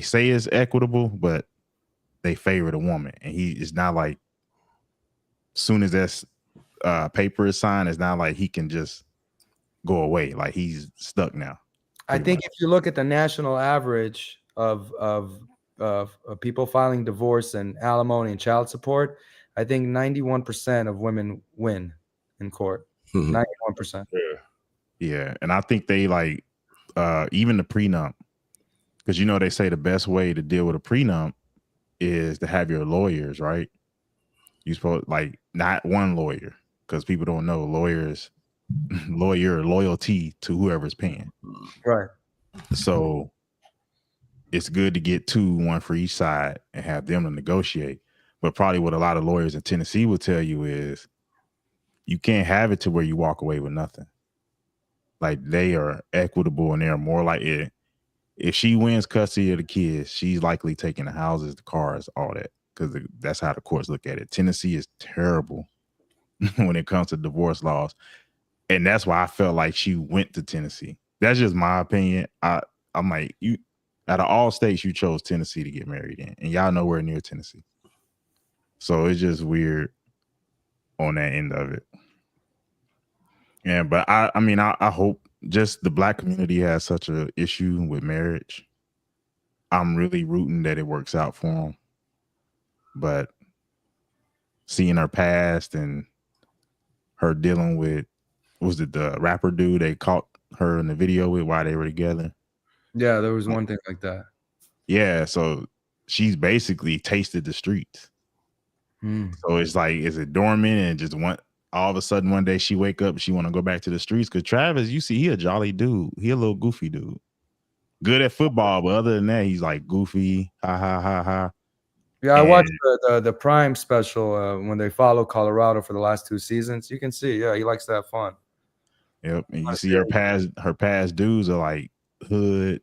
say it's equitable, but they favor the woman, and it's not like soon as that paper is signed, it's not like he can just go away. Like he's stuck now. I think if you look at the national average of people filing divorce and alimony and child support, I think 91% of women win in court. 91%. Yeah, and I think they like even the prenup, because you know they say the best way to deal with a prenup is to have your lawyers, right? You supposed like not one lawyer, because people don't know lawyer loyalty to whoever's paying. Right. So it's good to get two, one for each side, and have them to negotiate. But probably what a lot of lawyers in Tennessee will tell you is you can't have it to where you walk away with nothing. Like they are equitable, and they're more like it. If she wins custody of the kids, she's likely taking the houses, the cars, all that, because that's how the courts look at it. Tennessee is terrible when it comes to divorce laws. And that's why I felt like she went to Tennessee. That's just my opinion. I'm like, you out of all states, you chose Tennessee to get married in, and y'all nowhere near Tennessee. So it's just weird on that end of it. Yeah, but I mean, I hope just the Black community has such an issue with marriage. I'm really rooting that it works out for them. But seeing her past and her dealing with, was it the rapper dude they caught her in the video with while they were together? Yeah, there was one thing like that. Yeah, so she's basically tasted the streets. So it's like, is it dormant and just all of a sudden one day she wake up, she want to go back to the streets? Because Travis, you see, he a jolly dude. He a little goofy dude. Good at football, but other than that, he's like goofy. Ha ha ha ha. Yeah, I watched the Prime special when they follow Colorado for the last 2 seasons. You can see, yeah, he likes to have fun. Yep, and you see her past dudes are like hood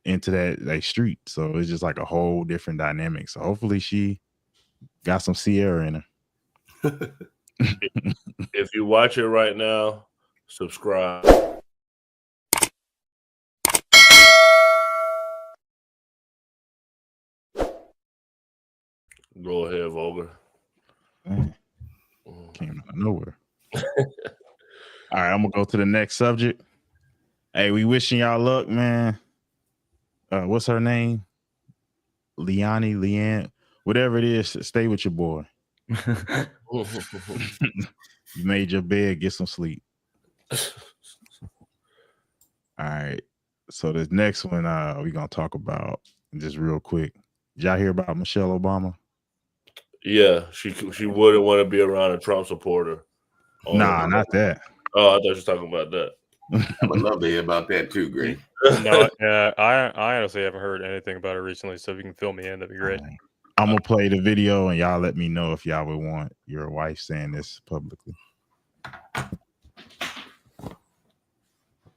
into that street. So it's just like a whole different dynamic. So hopefully she got some Sierra in her. If you watch it right now, subscribe. Go ahead, Vulgar. Came out of nowhere. All right, I'm gonna go to the next subject. Hey, we wishing y'all luck, man. What's her name? Leanne, whatever it is, stay with your boy. You made your bed, get some sleep. All right. So this next one we're gonna talk about just real quick. Did y'all hear about Michelle Obama? Yeah, she wouldn't want to be around a Trump supporter. Nah, not that. Oh, I thought you were talking about that. I would love to hear about that too, Gray. No, yeah, I honestly haven't heard anything about it recently, so if you can fill me in, that'd be great. I'm gonna play the video and y'all let me know if y'all would want your wife saying this publicly.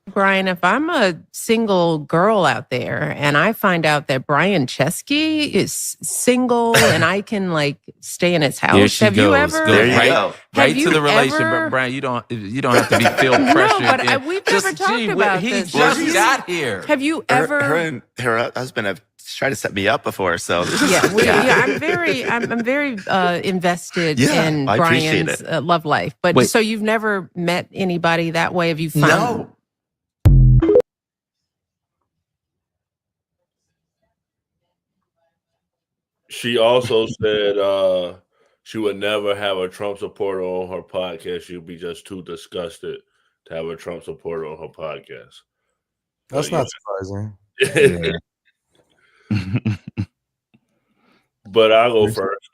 Brian, if I'm a single girl out there and I find out that Brian Chesky is single and I can like stay in his house, There she have goes. you ever? Go right you to the relationship, ever- but Brian, you don't have to be feel pressured. No, but we've never talked about this. He just got here. Have you ever? Her and her husband have tried to set me up before, so I'm very invested in I appreciate Brian's it. love life. But Wait. so you've never met anybody that way? Have you found? No. She also said she would never have a Trump supporter on her podcast. She'd be just too disgusted to have a Trump supporter on her podcast. That's not surprising. But I'll go first.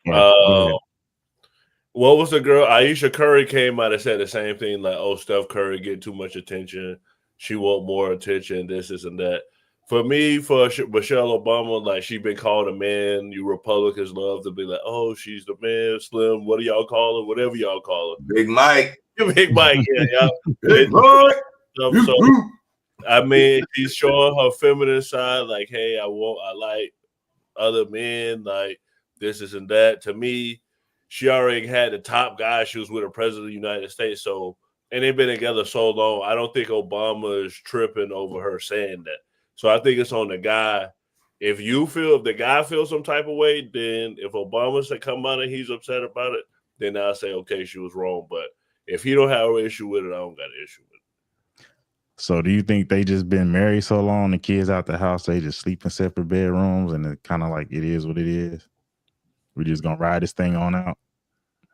What was the girl? Aisha Curry came out and said the same thing, like, oh, Steph Curry get too much attention. She want more attention, this and that. For me, for Michelle Obama, like, she been called a man. You Republicans love to be like, oh, she's the man, Slim. What do y'all call her? Whatever y'all call her. Big Mike. Big Mike, yeah, y'all. Big Mike. So, I mean, she's showing her feminine side, like, hey, I like other men, like this and that. To me, she already had the top guy. She was with the president of the United States. So and they've been together so long. I don't think Obama is tripping over her saying that. So I think it's on the guy. If the guy feels some type of way, then if Obama said come out and he's upset about it, then I'll say, okay, she was wrong. But if he don't have an issue with it, I don't got an issue with it. So do you think they just been married so long, the kids out the house, they just sleep in separate bedrooms, and it kind of like it is what it is? We're just gonna ride this thing on out?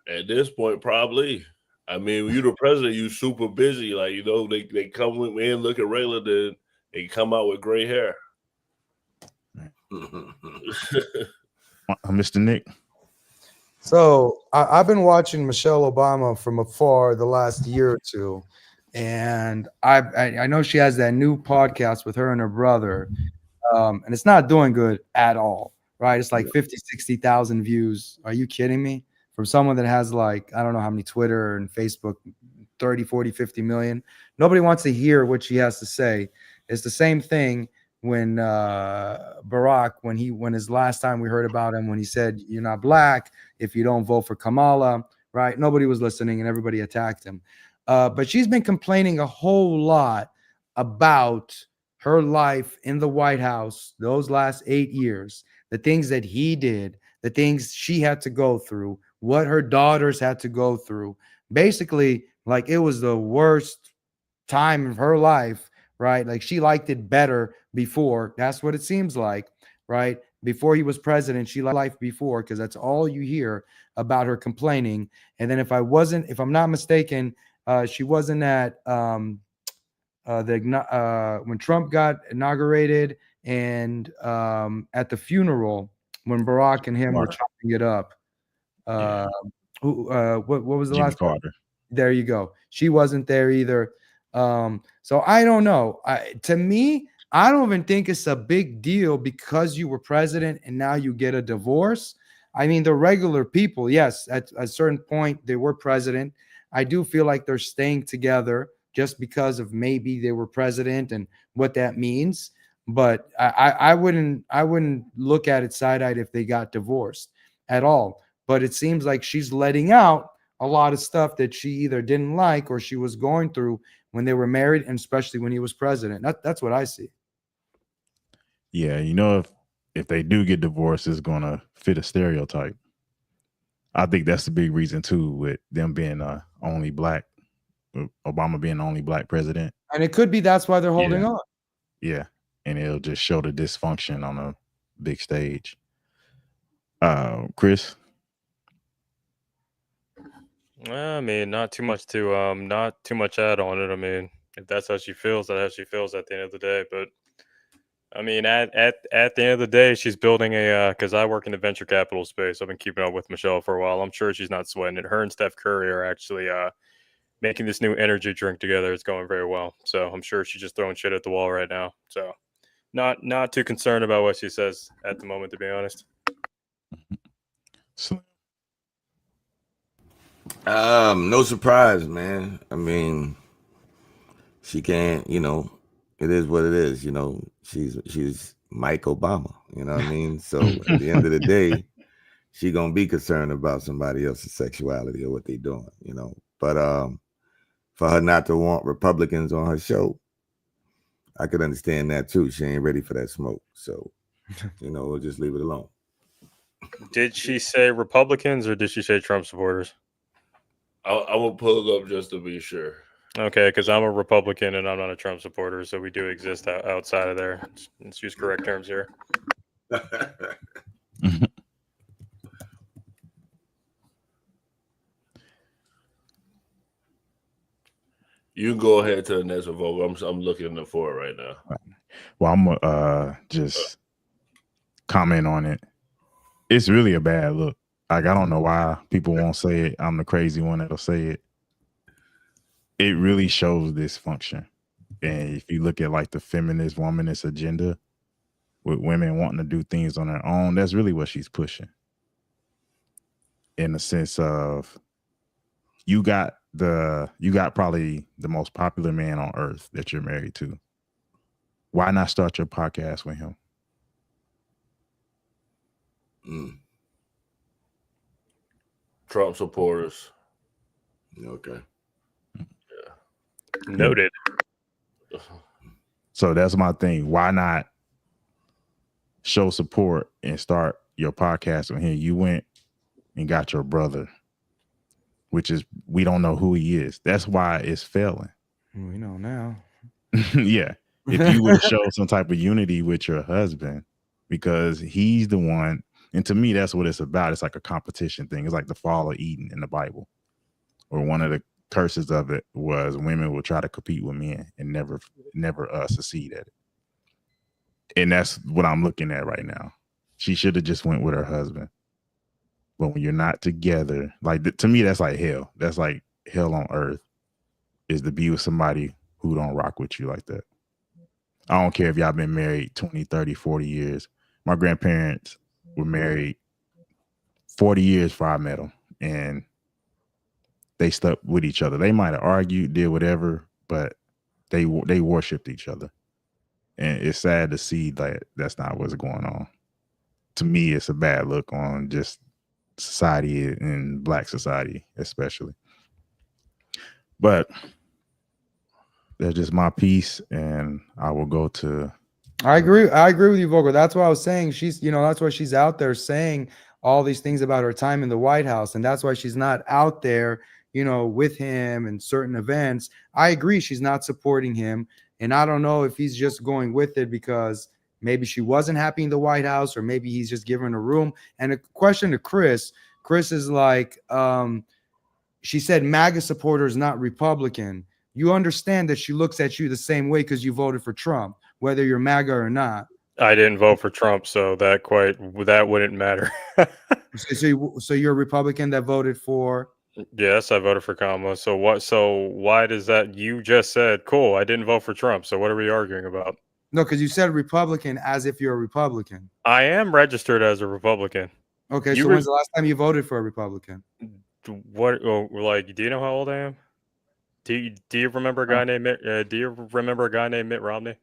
At this point, probably. I mean, when you're the president, you super busy. Like, they come in looking regular, then they come out with gray hair. Mr. Nick? So I've been watching Michelle Obama from afar the last year or two, and I know she has that new podcast with her and her brother, and it's not doing good at all, right? It's like 50, 60,000 views. Are you kidding me? From someone that has like, I don't know how many Twitter and Facebook, 30, 40, 50 million. Nobody wants to hear what she has to say. It's the same thing when Barack, when his last time we heard about him, when he said, you're not black if you don't vote for Kamala, right? Nobody was listening and everybody attacked him. But she's been complaining a whole lot about her life in the White House those last 8 years, the things that he did, the things she had to go through, what her daughters had to go through. Basically, like it was the worst time of her life, right? Like she liked it better before. That's what it seems like, right? Before he was president, she liked life before, because that's all you hear about her complaining. And then if I'm not mistaken, she wasn't at when Trump got inaugurated, and at the funeral when Barack and him were chopping it up. What was the Jimmy last Carter? There you go. She wasn't there either. So I don't know. To me, I don't even think it's a big deal because you were president and now you get a divorce. I mean, the regular people, yes, at a certain point they were president. I do feel like they're staying together just because of maybe they were president and what that means. But I wouldn't look at it side-eyed if they got divorced at all. But it seems like she's letting out a lot of stuff that she either didn't like or she was going through when they were married, and especially when he was president. That's what I see. Yeah, if they do get divorced, it's gonna fit a stereotype. I think that's the big reason too, with them being only black, Obama being the only black president. And it could be that's why they're holding on. Yeah, and it'll just show the dysfunction on a big stage. Chris? I mean, not too much add on it. I mean, if that's how she feels, that's how she feels at the end of the day. But I mean, at the end of the day, she's building because I work in the venture capital space. I've been keeping up with Michelle for a while. I'm sure she's not sweating it. Her and Steph Curry are actually making this new energy drink together. It's going very well. So I'm sure she's just throwing shit at the wall right now. So not too concerned about what she says at the moment, to be honest. No surprise, man. I mean, she can't, it is what it is, she's Mike Obama, you know what I mean? So at the end of the day, she gonna be concerned about somebody else's sexuality or what they doing, But for her not to want Republicans on her show, I could understand that too. She ain't ready for that smoke. So, we'll just leave it alone. Did she say Republicans or did she say Trump supporters? I will pull it up just to be sure. Okay, because I'm a Republican and I'm not a Trump supporter, so we do exist outside of there. Let's use correct terms here. You can go ahead to the next vote. I'm looking for it right now. Well, I'm just comment on it. It's really a bad look. Like, I don't know why people won't say it. I'm the crazy one that'll say it. It really shows dysfunction. And if you look at like the feminist, womanist agenda with women wanting to do things on their own, that's really what she's pushing. In the sense of you got probably the most popular man on earth that you're married to. Why not start your podcast with him? Trump supporters. Okay. Yeah. Noted. So that's my thing. Why not show support and start your podcast on here? You went and got your brother, which is, we don't know who he is. That's why it's failing. We know now. Yeah. If you would show some type of unity with your husband, because he's the one, and to me, that's what it's about. It's like a competition thing. It's like the fall of Eden in the Bible, or one of the curses of it was women will try to compete with men and never succeed at it. And that's what I'm looking at right now. She should have just went with her husband. But when you're not together, like to me, that's like hell. That's like hell on earth, is to be with somebody who don't rock with you like that. I don't care if y'all been married 20, 30, 40 years. My grandparents were married 40 years before I met them, and they stuck with each other. They might have argued, did whatever, but they worshiped each other. And it's sad to see that that's not what's going on. To me, it's a bad look on just society, and Black society especially. But that's just my piece, and I will go to. I agree with you, Vogel. That's what I was saying. She's, that's why she's out there saying all these things about her time in the White House, and that's why she's not out there, with him in certain events. I agree, she's not supporting him, and I don't know if he's just going with it because maybe she wasn't happy in the White House, or maybe he's just giving her room. And a question to Chris is like, she said MAGA supporters, not Republican. You understand that she looks at you the same way because you voted for Trump, whether you're MAGA or not. I didn't vote for Trump, so that wouldn't matter. So you're a Republican that voted for? Yes, I voted for Kamala. So what? So why does that? You just said, cool, I didn't vote for Trump. So what are we arguing about? No, because you said Republican as if you're a Republican. I am registered as a Republican. Okay, so when's the last time you voted for a Republican? What? Oh, like, do you know how old I am? Do you remember a guy named Mitt Romney?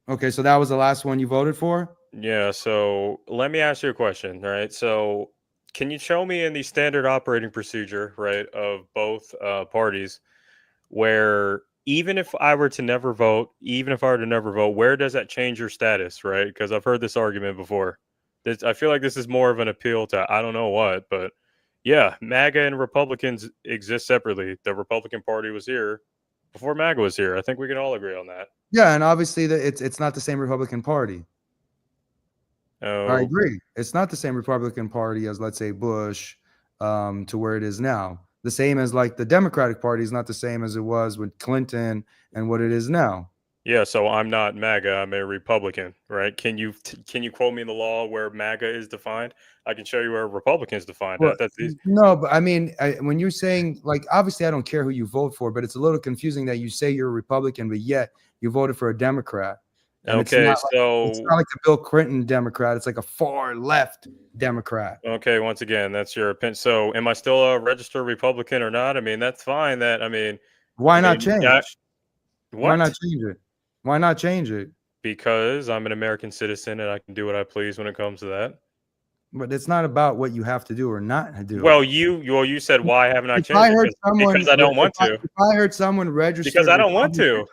Okay, so that was the last one you voted for? Yeah. So let me ask you a question. All right. So can you show me in the standard operating procedure, right, of both parties, where even if I were to never vote, where does that change your status, right? Because I've heard this argument before. I feel like this is more of an appeal to I don't know what, but yeah, MAGA and Republicans exist separately. The Republican Party was here before MAGA was here. I think we can all agree on that. Yeah, and obviously it's not the same Republican Party. Oh. I agree. It's not the same Republican Party as, let's say, Bush, to where it is now. The same as like the Democratic Party is not the same as it was with Clinton and what it is now. Yeah, so I'm not MAGA. I'm a Republican, right? Can you quote me in the law where MAGA is defined? I can show you where Republican is defined. Well, That's easy. No, but I mean, when you're saying, like, obviously I don't care who you vote for, but it's a little confusing that you say you're a Republican, but yet you voted for a Democrat. And okay, it's not like a Bill Clinton Democrat. It's like a far left Democrat. Okay, once again, that's your opinion. So am I still a registered Republican or not? I mean, that's fine. Why not change? Why not change it? Why not change it? Because I'm an American citizen and I can do what I please when it comes to that. But it's not about what you have to do or not do. Well, you said why haven't I changed it? Because I don't want to. If I heard someone register because I don't want to.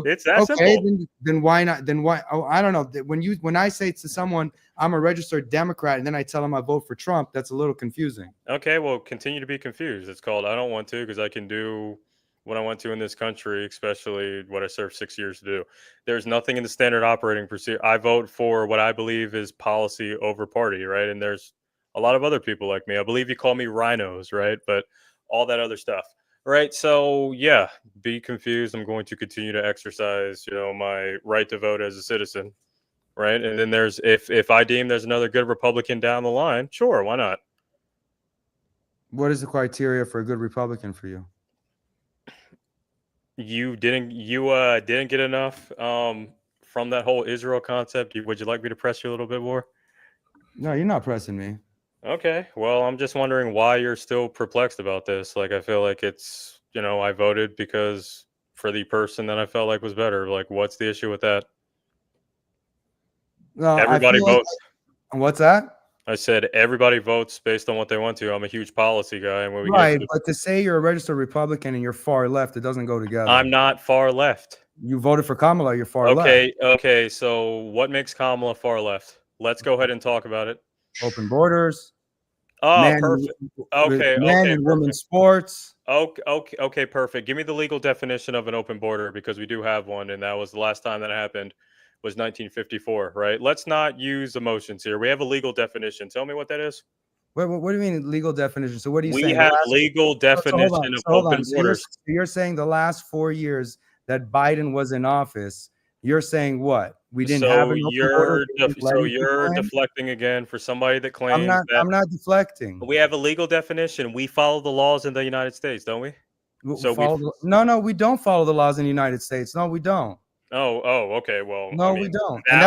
It's that simple. Then why not? Then why? Oh, I don't know. When I say to someone I'm a registered Democrat and then I tell them I vote for Trump, that's a little confusing. Okay, well, continue to be confused. It's called I don't want to because I can do what I want to in this country, especially what I served 6 years to do. There's nothing in the standard operating procedure. I vote for what I believe is policy over party, right? And there's a lot of other people like me. I believe you call me rhinos, right? But all that other stuff, right? So yeah, be confused. I'm going to continue to exercise, my right to vote as a citizen, right? And then there's if I deem there's another good Republican down the line, sure, why not? What is the criteria for a good Republican for you? You didn't get enough from that whole Israel concept. Would you like me to press you a little bit more? No, you're not pressing me. Okay. Well, I'm just wondering why you're still perplexed about this. Like, I feel like it's, I voted because for the person that I felt like was better. Like, what's the issue with that? No, everybody votes. What's that? I said everybody votes based on what they want to. I'm a huge policy guy, and when we Right, get but to say you're a registered Republican and you're far left, it doesn't go together. I'm not far left. You voted for Kamala, you're far left. Okay. So what makes Kamala far left? Let's go ahead and talk about it. Open borders. Oh, perfect. Okay, and women's sports. Okay, perfect. Give me the legal definition of an open border because we do have one, and that was the last time that happened was 1954, right? Let's not use emotions here. We have a legal definition. Tell me what that is. What do you mean legal definition? So what are you saying? We have legal definition of open borders. So you're saying the last 4 years that Biden was in office, you're saying what? We didn't have an open border. So you're deflecting again for somebody that claims I'm not deflecting. We have a legal definition. We follow the laws in the United States, don't we? No, we don't follow the laws in the United States. No, we don't. Okay. Well, no, we don't. And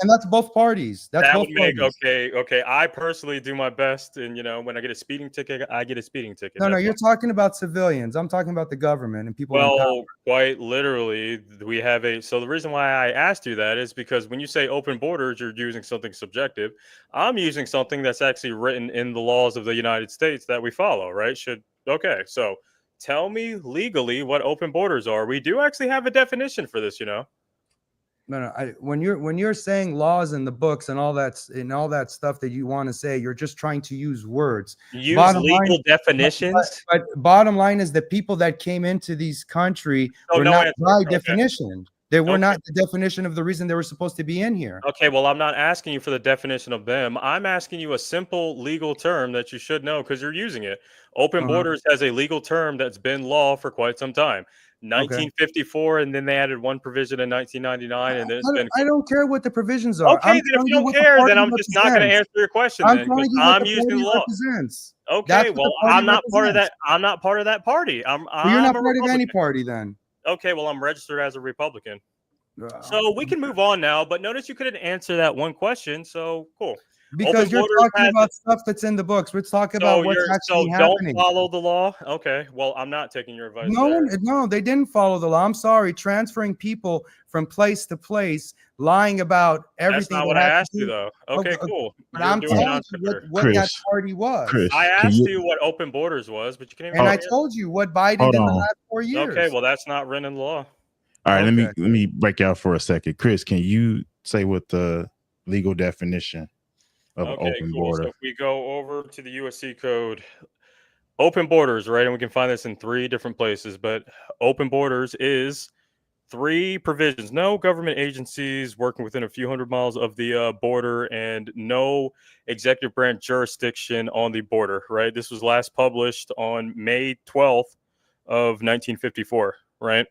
that's both parties. Okay. I personally do my best, and when I get a speeding ticket, I get a speeding ticket. No, you're talking about civilians. I'm talking about the government and people. Well, quite literally, we have So the reason why I asked you that is because when you say open borders, you're using something subjective. I'm using something that's actually written in the laws of the United States that we follow, right? So tell me legally what open borders are. We do actually have a definition for this, No. When you're saying laws in the books and all that stuff that you want to say, you're just trying to use words. Use legal definitions. But bottom line is the people that came into these country were not by definition. They were not the definition of the reason they were supposed to be in here. Okay, well, I'm not asking you for the definition of them. I'm asking you a simple legal term that you should know because you're using it. Open borders has a legal term that's been law for quite some time. 1954, and then they added one provision in 1999, and then it's been. I don't care what the provisions are. Okay, then if you don't care, then I'm just not going to answer your question. Then I'm using the law. Okay, well, I'm not part of that. I'm not part of that party. You're not part of any party, then. Okay, well, I'm registered as a Republican. So we can move on now. But notice you couldn't answer that one question. So cool. Because you're talking about stuff that's in the books. We're talking about what's actually happening. Don't follow the law. Okay. Well, I'm not taking your advice. No, they didn't follow the law. I'm sorry. Transferring people from place to place, lying about everything. That's not what I asked you, though. Okay, cool. But I'm telling you what that party was. I asked you what open borders was, but you can't even. And I told you what Biden did in the last 4 years. Okay, well, that's not written in law. All right, let me break out for a second. Chris, can you say what the legal definition of open border? So if we go over to the USC code, open borders, right? And we can find this in 3 different places, but open borders is 3 provisions: no government agencies working within a few hundred miles of the border, and no executive branch jurisdiction on the border, right? This was last published on May 12th of 1954, right?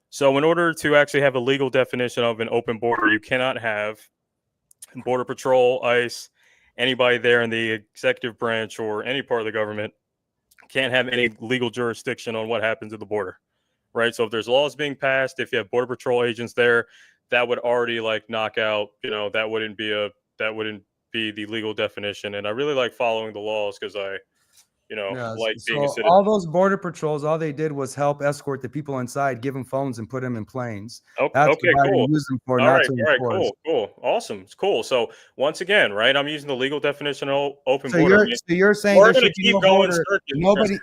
So in order to actually have a legal definition of an open border, you cannot have Border Patrol, ICE, anybody there in the executive branch or any part of the government can't have any legal jurisdiction on what happens at the border, right? So if there's laws being passed, if you have Border Patrol agents there, that would already knock out, that wouldn't be the legal definition. And I really like following the laws because I like being a citizen. All those border patrols, all they did was help escort the people inside, give them phones, and put them in planes. That's what cool. Use them for, all right, cool, awesome, it's cool. So once again, right, I'm using the legal definition of open border. So you're saying there should be no border,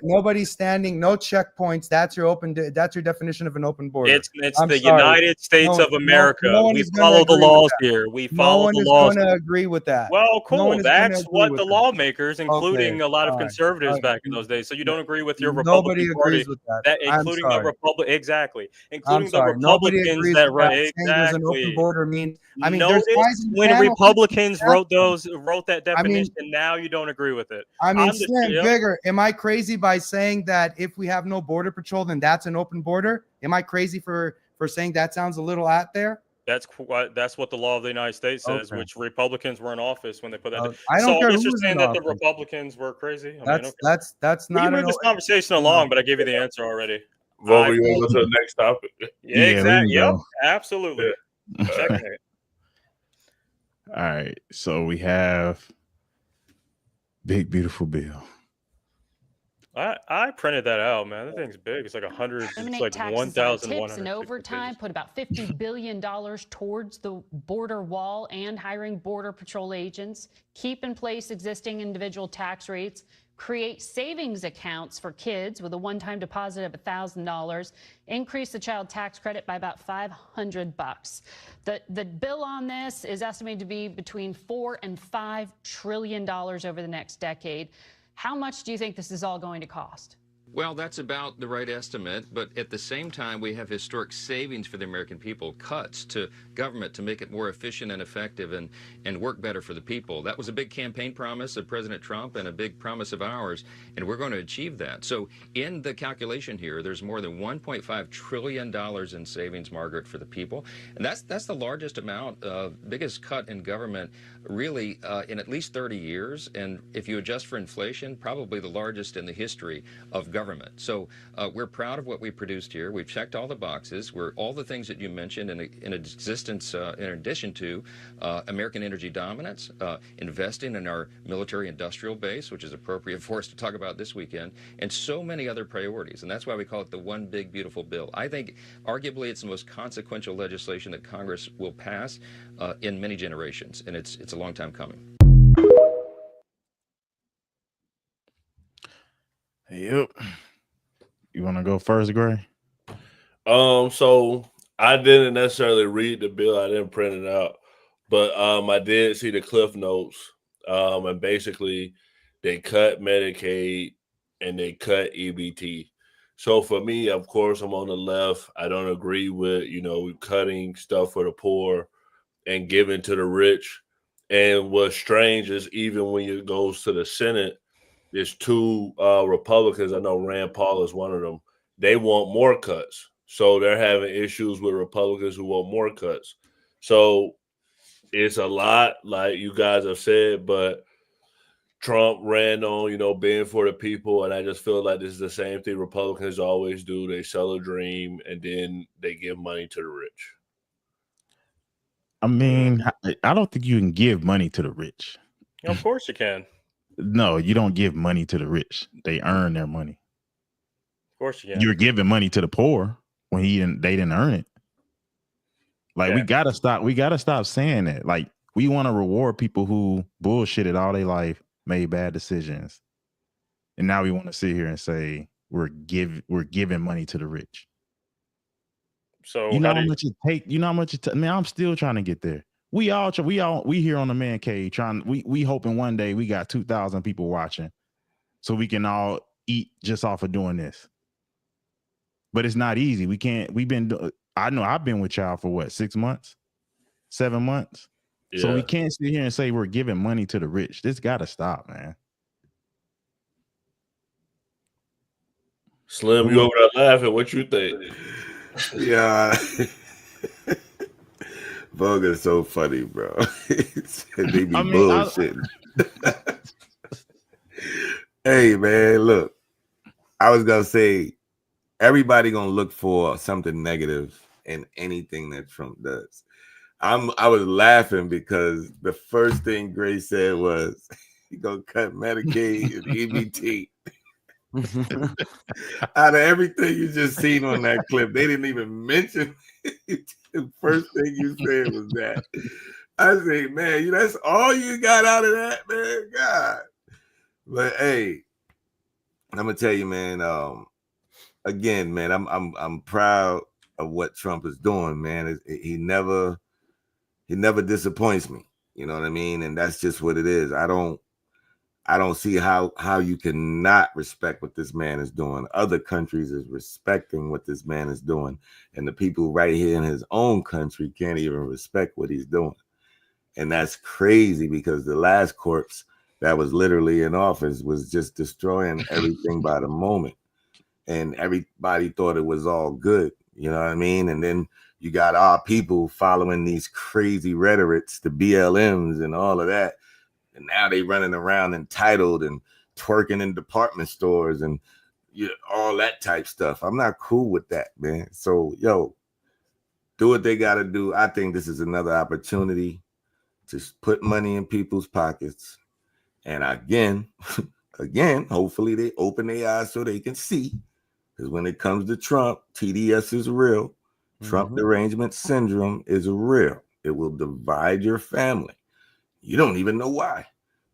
nobody standing, no checkpoints. That's your definition of an open border. It's the United States of America. We follow the laws here. We follow the laws. No one is going to agree with that. Well, cool. That's what the lawmakers, including a lot of conservatives back in those days. So you don't agree with your Republican Party? Agrees with that. Including the Republic, exactly. Including the Republicans that wrote exactly. An open border means. Notice when Republicans wrote that definition. Now you don't agree with it. Slim, bigger. Am I crazy by saying that if we have no border patrol, then that's an open border? Am I crazy for saying that sounds a little out there? That's what the law of the United States says, which Republicans were in office when they put that. I don't care who's saying that the Republicans were crazy. That's not. We can move this conversation along, but I gave you the answer already. Well, we go to the next topic. Yeah, exactly. Yep, absolutely. Checkmate. All right, so we have Big Beautiful Bill. I printed that out, man. That thing's big. It's like 100. It's Eliminate like taxes on tips and 1,160 overtime, pages. put about $50 billion towards the border wall and hiring Border Patrol agents, keep in place existing individual tax rates, create savings accounts for kids with a one-time deposit of $1,000, increase the child tax credit by about $500. The bill on this is estimated to be between $4 and $5 trillion over the next decade. How much do you think this is all going to cost? Well, that's about the right estimate, but at the same time, we have historic savings for the American people, cuts to government to make it more efficient and effective and work better for the people. That was a big campaign promise of President Trump and a big promise of ours, and we're going to achieve that. So in the calculation here, there's more than $1.5 trillion in savings, Margaret, for the people. And that's the largest amount, biggest cut in government really in at least 30 years. And if you adjust for inflation, probably the largest in the history of government. So we're proud of what we produced here. We've checked all the boxes. We're all the things that you mentioned in existence, in addition to American energy dominance, investing in our military industrial base, which is appropriate for us to talk about this weekend, and so many other priorities. And that's why we call it the one big, beautiful bill. I think arguably it's the most consequential legislation that Congress will pass in many generations, and it's a long time coming. Yep. You want to go first, Gray? So I didn't necessarily read the bill. I didn't print it out, but I did see the cliff notes. And basically, they cut Medicaid and they cut EBT. So for me, of course, I'm on the left. I don't agree with cutting stuff for the poor and giving to the rich. And what's strange is even when it goes to the Senate, there's two Republicans. I know Rand Paul is one of them. They want more cuts. So they're having issues with Republicans who want more cuts. So it's a lot, like you guys have said, but Trump ran on, being for the people. And I just feel like this is the same thing Republicans always do. They sell a dream and then they give money to the rich. I mean, I don't think you can give money to the rich. Of course you can. No, you don't give money to the rich. They earn their money. Of course you can. You're giving money to the poor when they didn't earn it. Like Yeah. we gotta stop saying that. Like we want to reward people who bullshitted all their life, made bad decisions, and now we want to sit here and say we're giving money to the rich. So You know how much it take. You know how much it. Man, I'm still trying to get there. We here on the Man Cave we hoping one day we got 2,000 people watching, so we can all eat just off of doing this. But it's not easy. We can't. I know I've been with y'all for what, 6 months, 7 months. Yeah. So we can't sit here and say we're giving money to the rich. This got to stop, man. Slim, you over there laughing? What you think? Yeah. Vogue is so funny, bro. They be bullshitting. Hey, man, look. I was gonna say everybody gonna look for something negative in anything that Trump does. I was laughing because the first thing Gray said was he gonna cut Medicaid and EBT. Out of everything you just seen on that clip, they didn't even mention it. The first thing you said was that. I say, man, that's all you got out of that, man. God. But hey, I'm gonna tell you, man. Again, man, I'm proud of what Trump is doing, man. He never disappoints me. You know what I mean? And that's just what it is. I don't see how you cannot respect what this man is doing. Other countries is respecting what this man is doing, and the people right here in his own country can't even respect what he's doing. And that's crazy because the last corpse that was literally in office was just destroying everything by the moment, and everybody thought it was all good. You know what I mean? And then you got our people following these crazy rhetorics, the BLMs and all of that. And now they running around entitled and twerking in department stores and all that type stuff. I'm not cool with that, man. So, do what they got to do. I think this is another opportunity to put money in people's pockets. And again, Again, hopefully they open their eyes so they can see. Because when it comes to Trump, TDS is real. Trump derangement syndrome is real. It will divide your family. You don't even know why.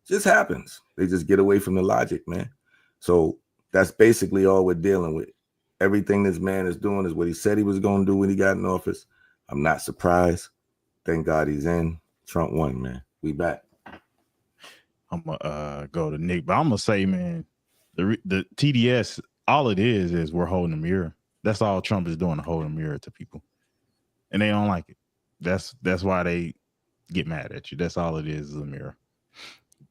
Just happens. They just get away from the logic, man. So that's basically all we're dealing with. Everything this man is doing is what he said he was going to do when he got in office. I'm not surprised. Thank God he's in. Trump won, man. We back. I'm gonna go to Nick, but I'm gonna say, man, the TDS, all it is we're holding a mirror. That's all Trump is doing, to hold a mirror to people, and they don't like it. That's why they get mad at you. That's all it is a mirror.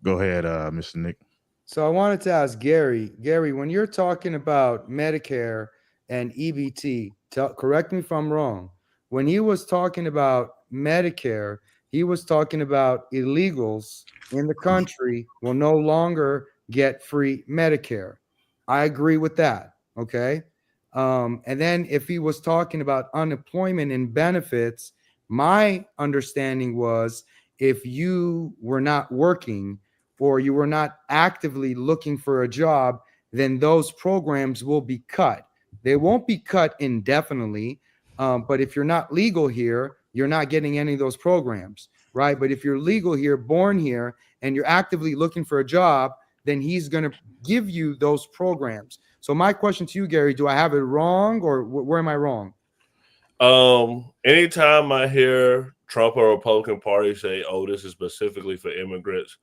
Go ahead, Mr. Nick. So I wanted to ask Gary, when you're talking about Medicare and EBT, correct me if I'm wrong. When he was talking about Medicare, he was talking about illegals in the country will no longer get free Medicare. I agree with that. Okay. And then if he was talking about unemployment and benefits, my understanding was if you were not working or you were not actively looking for a job, then those programs will be cut. They won't be cut indefinitely, but if you're not legal here, you're not getting any of those programs, right? But if you're legal here, born here, and you're actively looking for a job, then he's going to give you those programs. So my question to you, Gary, do I have it wrong, or where am I wrong? Anytime I hear Trump or Republican Party say, "Oh, this is specifically for immigrants,"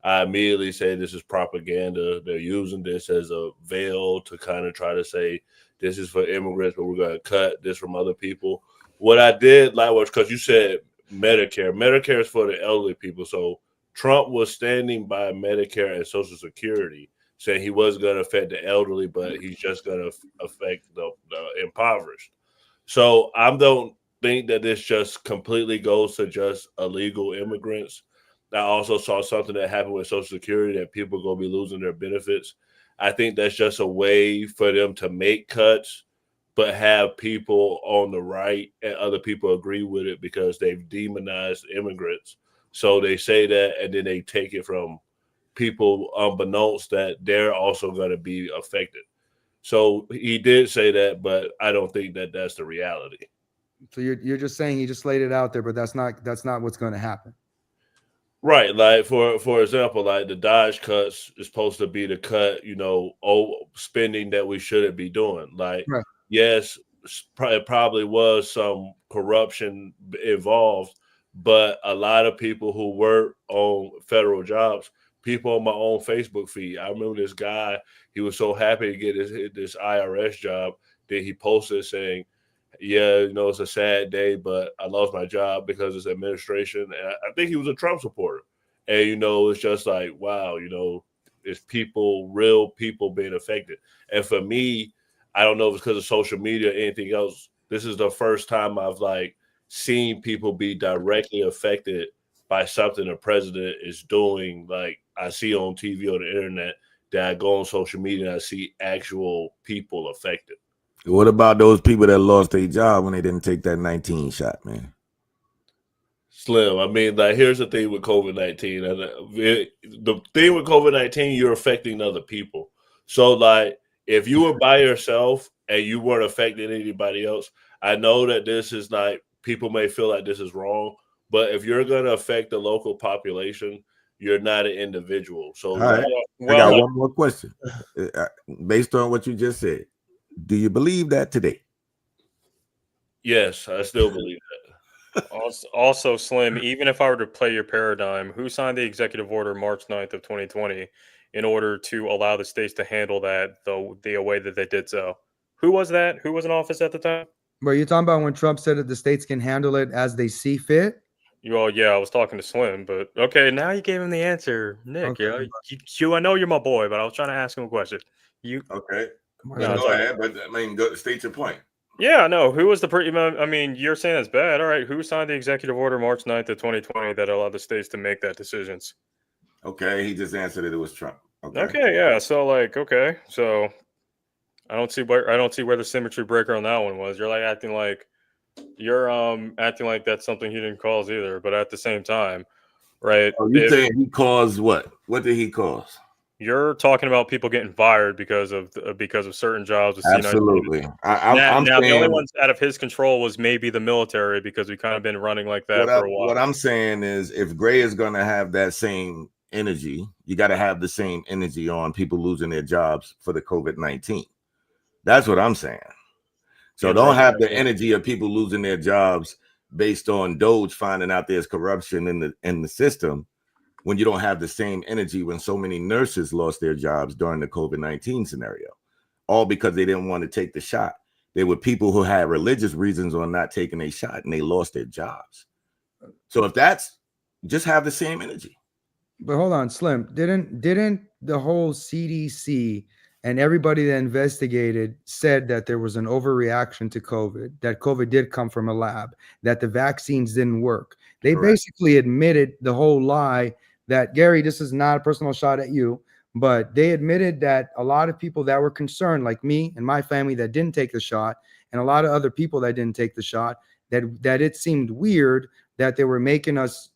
I immediately say this is propaganda. They're using this as a veil to kind of try to say this is for immigrants, but we're going to cut this from other people. What I did like was, because you said Medicare. Medicare is for the elderly people. So Trump was standing by Medicare and Social Security, saying he wasn't going to affect the elderly, but he's just going to affect the impoverished. So I don't think that this just completely goes to just illegal immigrants. I also saw something that happened with Social Security that people are going to be losing their benefits. I think that's just a way for them to make cuts, but have people on the right and other people agree with it because they've demonized immigrants. So they say that, and then they take it from people unbeknownst that they're also going to be affected. So he did say that, but I don't think that that's the reality. So you're just saying he just laid it out there, but that's not what's going to happen. Right, like for example, like the Dodge cuts is supposed to be the cut, spending that we shouldn't be doing. Like, right. Yes, it probably was some corruption involved, but a lot of people who work on federal jobs, people on my own Facebook feed. I remember this guy; he was so happy to get this IRS job that he posted saying, "Yeah, it's a sad day, but I lost my job because it's administration." And I think he was a Trump supporter. And, it's just like, wow, it's real people being affected. And for me, I don't know if it's because of social media or anything else. This is the first time I've seen people be directly affected by something the president is doing. Like I see on TV or the internet, that I go on social media and I see actual people affected. What about those people that lost their job when they didn't take that 19 shot, man? Slim. I mean, here's the thing with COVID-19. The thing with COVID-19, you're affecting other people. So, if you were by yourself and you weren't affecting anybody else, I know that this is people may feel like this is wrong, but if you're going to affect the local population, you're not an individual. So, all right. I got one more question. Based on what you just said, do you believe that today? Yes, I still believe that. Also, Slim, even if I were to play your paradigm, who signed the executive order March 9th of 2020 in order to allow the states to handle that the way that they did so? Who was that? Who was in office at the time? Well, you're talking about when Trump said that the states can handle it as they see fit? Well, yeah, I was talking to Slim, but okay, now you gave him the answer, Nick. Okay. I know you're my boy, but I was trying to ask him a question. Okay. No, go ahead, but I mean, state your point. Yeah, no. Who was I mean, you're saying that's bad. All right. Who signed the executive order March 9th of 2020 that allowed the states to make that decisions? Okay. He just answered it was Trump. Okay. Yeah. So okay. So I don't see where the symmetry breaker on that one was. You're acting like that's something he didn't cause either. But at the same time, right? Oh, you saying he caused what? What did he cause? You're talking about people getting fired because of certain jobs with C19. Absolutely. Now the only saying ones out of his control was maybe the military because we kind of been running like that for a while. what I'm saying is if Gray is going to have that same energy, you got to have the same energy on people losing their jobs for the COVID-19. That's what I'm saying. So don't have the energy of people losing their jobs based on Doge finding out there's corruption in the system when you don't have the same energy when so many nurses lost their jobs during the COVID-19 scenario, all because they didn't want to take the shot. There were people who had religious reasons on not taking a shot and they lost their jobs. So if that's, just have the same energy. But hold on, Slim. Didn't the whole CDC and everybody that investigated said that there was an overreaction to COVID, that COVID did come from a lab, that the vaccines didn't work? They Correct. basically admitted the whole lie that, Gary, this is not a personal shot at you, but they admitted that a lot of people that were concerned, like me and my family that didn't take the shot, and a lot of other people that didn't take the shot, that it seemed weird that they were making us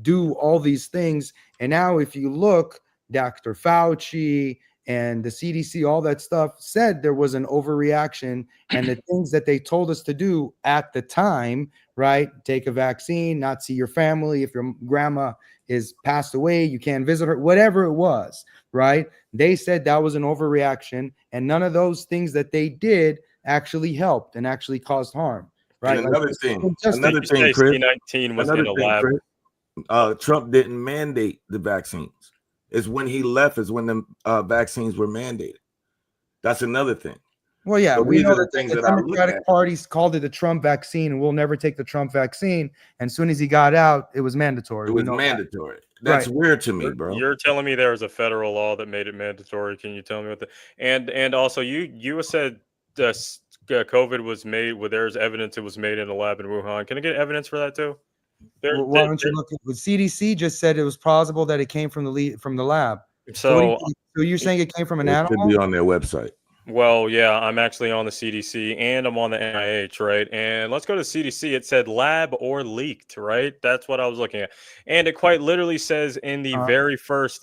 do all these things. And now if you look, Dr. Fauci and the CDC, all that stuff said there was an overreaction, and the things that they told us to do at the time, right? Take a vaccine, not see your family. If your grandma is passed away, you can't visit her, whatever it was, right? They said that was an overreaction, and none of those things that they did actually helped and actually caused harm, right? And another thing, Chris, C19 was in a lab. Chris, Trump didn't mandate the vaccines. It's when he left is when the vaccines were mandated. That's another thing. Well, yeah, So we these know are the that things the that I look Democratic at. parties called it the Trump vaccine, and we'll never take the Trump vaccine. And as soon as he got out, it was mandatory. It was mandatory. That's Right. weird to me, bro. You're telling me there was a federal law that made it mandatory. Can you tell me what the and also you said COVID was made where there's evidence it was made in a lab in Wuhan. Can I get evidence for that too? Well, why don't you look at the CDC just said it was plausible that it came from the lab. So, what do you think? So you're saying it came from an It animal? should be on their website. Well, yeah, I'm actually on the CDC and I'm on the NIH, right? And let's go to CDC. It said lab or leaked, right? That's what I was looking at. And it quite literally says in the very first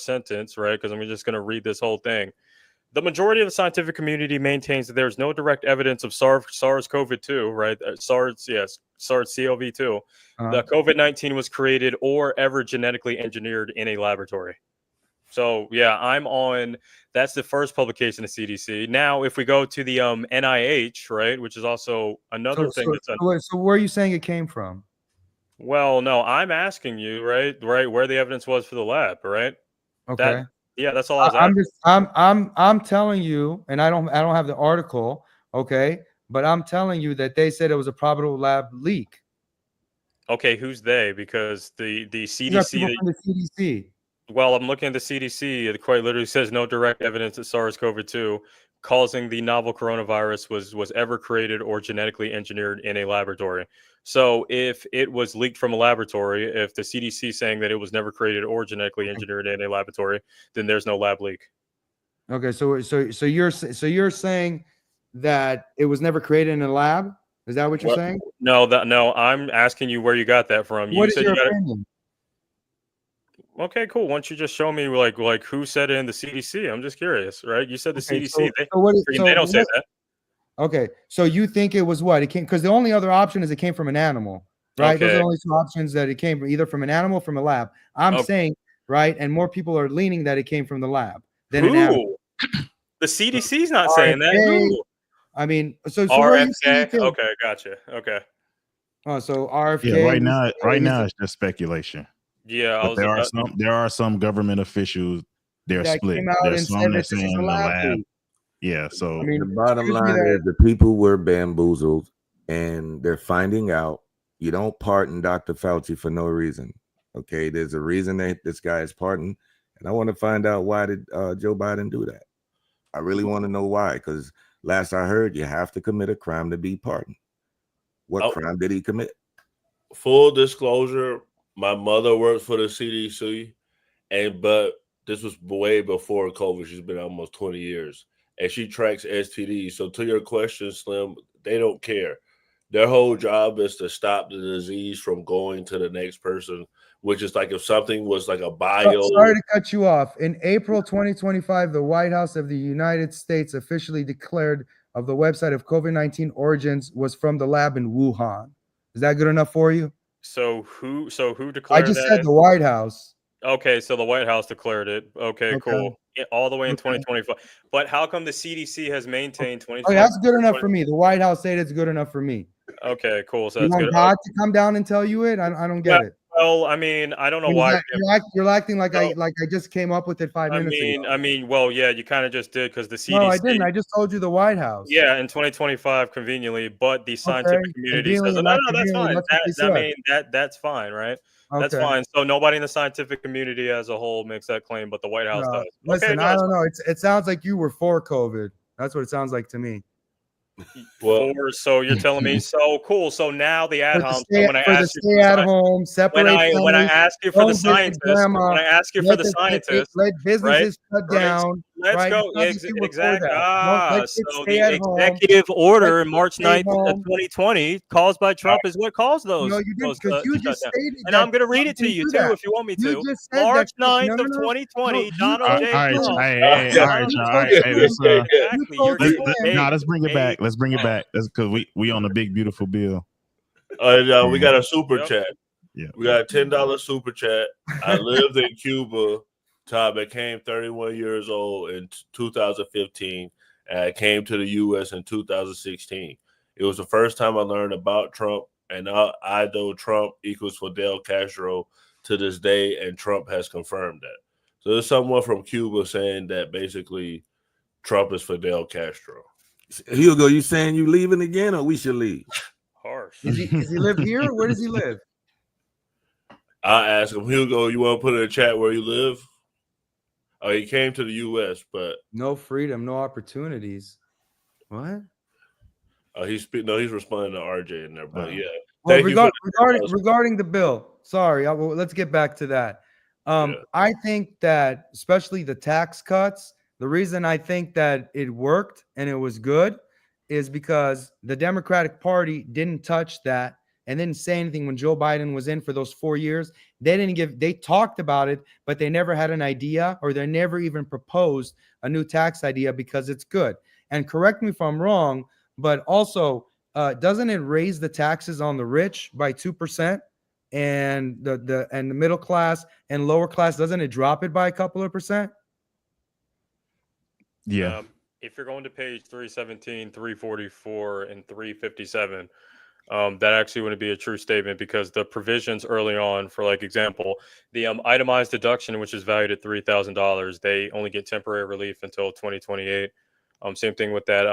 sentence, right? Because I'm just going to read this whole thing. The majority of the scientific community maintains that there's no direct evidence of SARS-CoV-2, right? SARS-CoV-2. The COVID-19 was created or ever genetically engineered in a laboratory. So yeah, that's the first publication of CDC. Now, if we go to the NIH, right, which is also another thing So where are you saying it came from? Well, no, I'm asking you, right, where the evidence was for the lab, right? Okay. That's all I was asking. I'm telling you, and I don't have the article, okay, but I'm telling you that they said it was a probable lab leak. Okay, who's they? Because the CDC. You got people from the CDC. Well, I'm looking at the CDC. It quite literally says no direct evidence that SARS-CoV-2 causing the novel coronavirus was ever created or genetically engineered in a laboratory. So if it was leaked from a laboratory, if the CDC is saying that it was never created or genetically engineered in a laboratory, then there's no lab leak. Okay, so you're saying that it was never created in a lab? Is that what you're saying? No, I'm asking you where you got that from. What is your opinion? Okay, cool. Why don't you just show me like who said it in the CDC? I'm just curious, right? You said the CDC. They don't say that. Okay, so you think it was what? It came because the only other option is it came from an animal, right? Okay. Those are the only two options that it came from, either from an animal or from a lab. I'm saying, right, and more people are leaning that it came from the lab than an animal. The CDC's not saying that. Who? I mean, so where are you RFK. Okay, gotcha. Okay. Oh, so RFK. Yeah, right now it's just speculation. Yeah, but there are some government officials. They're split. There's some that saying in the lab. Yeah, so I mean, the bottom line is the people were bamboozled, and they're finding out you don't pardon Dr. Fauci for no reason. Okay, there's a reason that this guy is pardoned, and I want to find out why did Joe Biden do that. I really want to know why, because last I heard, you have to commit a crime to be pardoned. What crime did he commit? Full disclosure, my mother worked for the CDC, but this was way before COVID. She's been almost 20 years, and she tracks STDs. So to your question, Slim, they don't care. Their whole job is to stop the disease from going to the next person, which is like if something was like a bio. Sorry to cut you off. In April 2025, the White House of the United States officially declared of the website of COVID-19 origins was from the lab in Wuhan. Is that good enough for you? So who I declared just that? said the White House. Okay, so the White House declared it. Okay, Okay. cool. All the way in Okay. 2025. But how come the CDC has maintained 2020? Okay, that's good enough for me. The White House said it's good enough for me. Okay, cool. So You that's want good. God to come down and tell you it? I don't get it. Well, I mean, I don't know why. You're acting like I just came up with it 5 minutes ago. Well, yeah, you kind of just did because the CDC. No, I didn't. I just told you the White House. Yeah, in 2025, conveniently, but the scientific community says, Conveniently, no, not that's conveniently, fine. that's what they I said. mean, that's fine, right? That's Okay. fine. So nobody in the scientific community as a whole makes that claim, but the White House does. Listen, I don't know. It sounds like you were for COVID. That's what it sounds like to me. So you're telling me, so cool. So now the at home. So when I For the ask you stay at home, separate when I ask you for the scientists, let businesses shut down. Let's right? go. Exactly. So the executive order in March 9th, 2020, caused by Trump, is what caused those. No, you didn't, because you just stated and that I'm going to read it to you too, if you want me to. You just said March that, 9th of 2020, Donald J. Trump. All right, let's bring it back. Let's bring it back. That's because we on a big beautiful bill. We got a super chat. Yeah, we got a $10 super chat. I lived in Cuba. I became 31 years old in 2015, and I came to the U.S. in 2016. It was the first time I learned about Trump, and I know Trump equals Fidel Castro to this day, and Trump has confirmed that. So there's someone from Cuba saying that basically Trump is Fidel Castro. Hugo, you saying you leaving again, or we should leave? Harsh. Does he live here, or where does he live? I asked him, Hugo, you want to put in a chat where you live? Oh, he came to the U.S., but no freedom, no opportunities. What? He's responding to RJ in there, but yeah. Well, regarding the bill, sorry, let's get back to that. I think that especially the tax cuts, the reason I think that it worked and it was good is because the Democratic Party didn't touch that and didn't say anything when Joe Biden was in for those 4 years. They talked about it, but they never had an idea, or they never even proposed a new tax idea because it's good. And correct me if I'm wrong, but also doesn't it raise the taxes on the rich by 2%, and the middle class and lower class, doesn't it drop it by a couple of percent? Yeah. If you're going to page 317, 344, and 357, that actually wouldn't be a true statement, because the provisions early on, for like example, the itemized deduction, which is valued at $3,000, they only get temporary relief until 2028. Same thing with that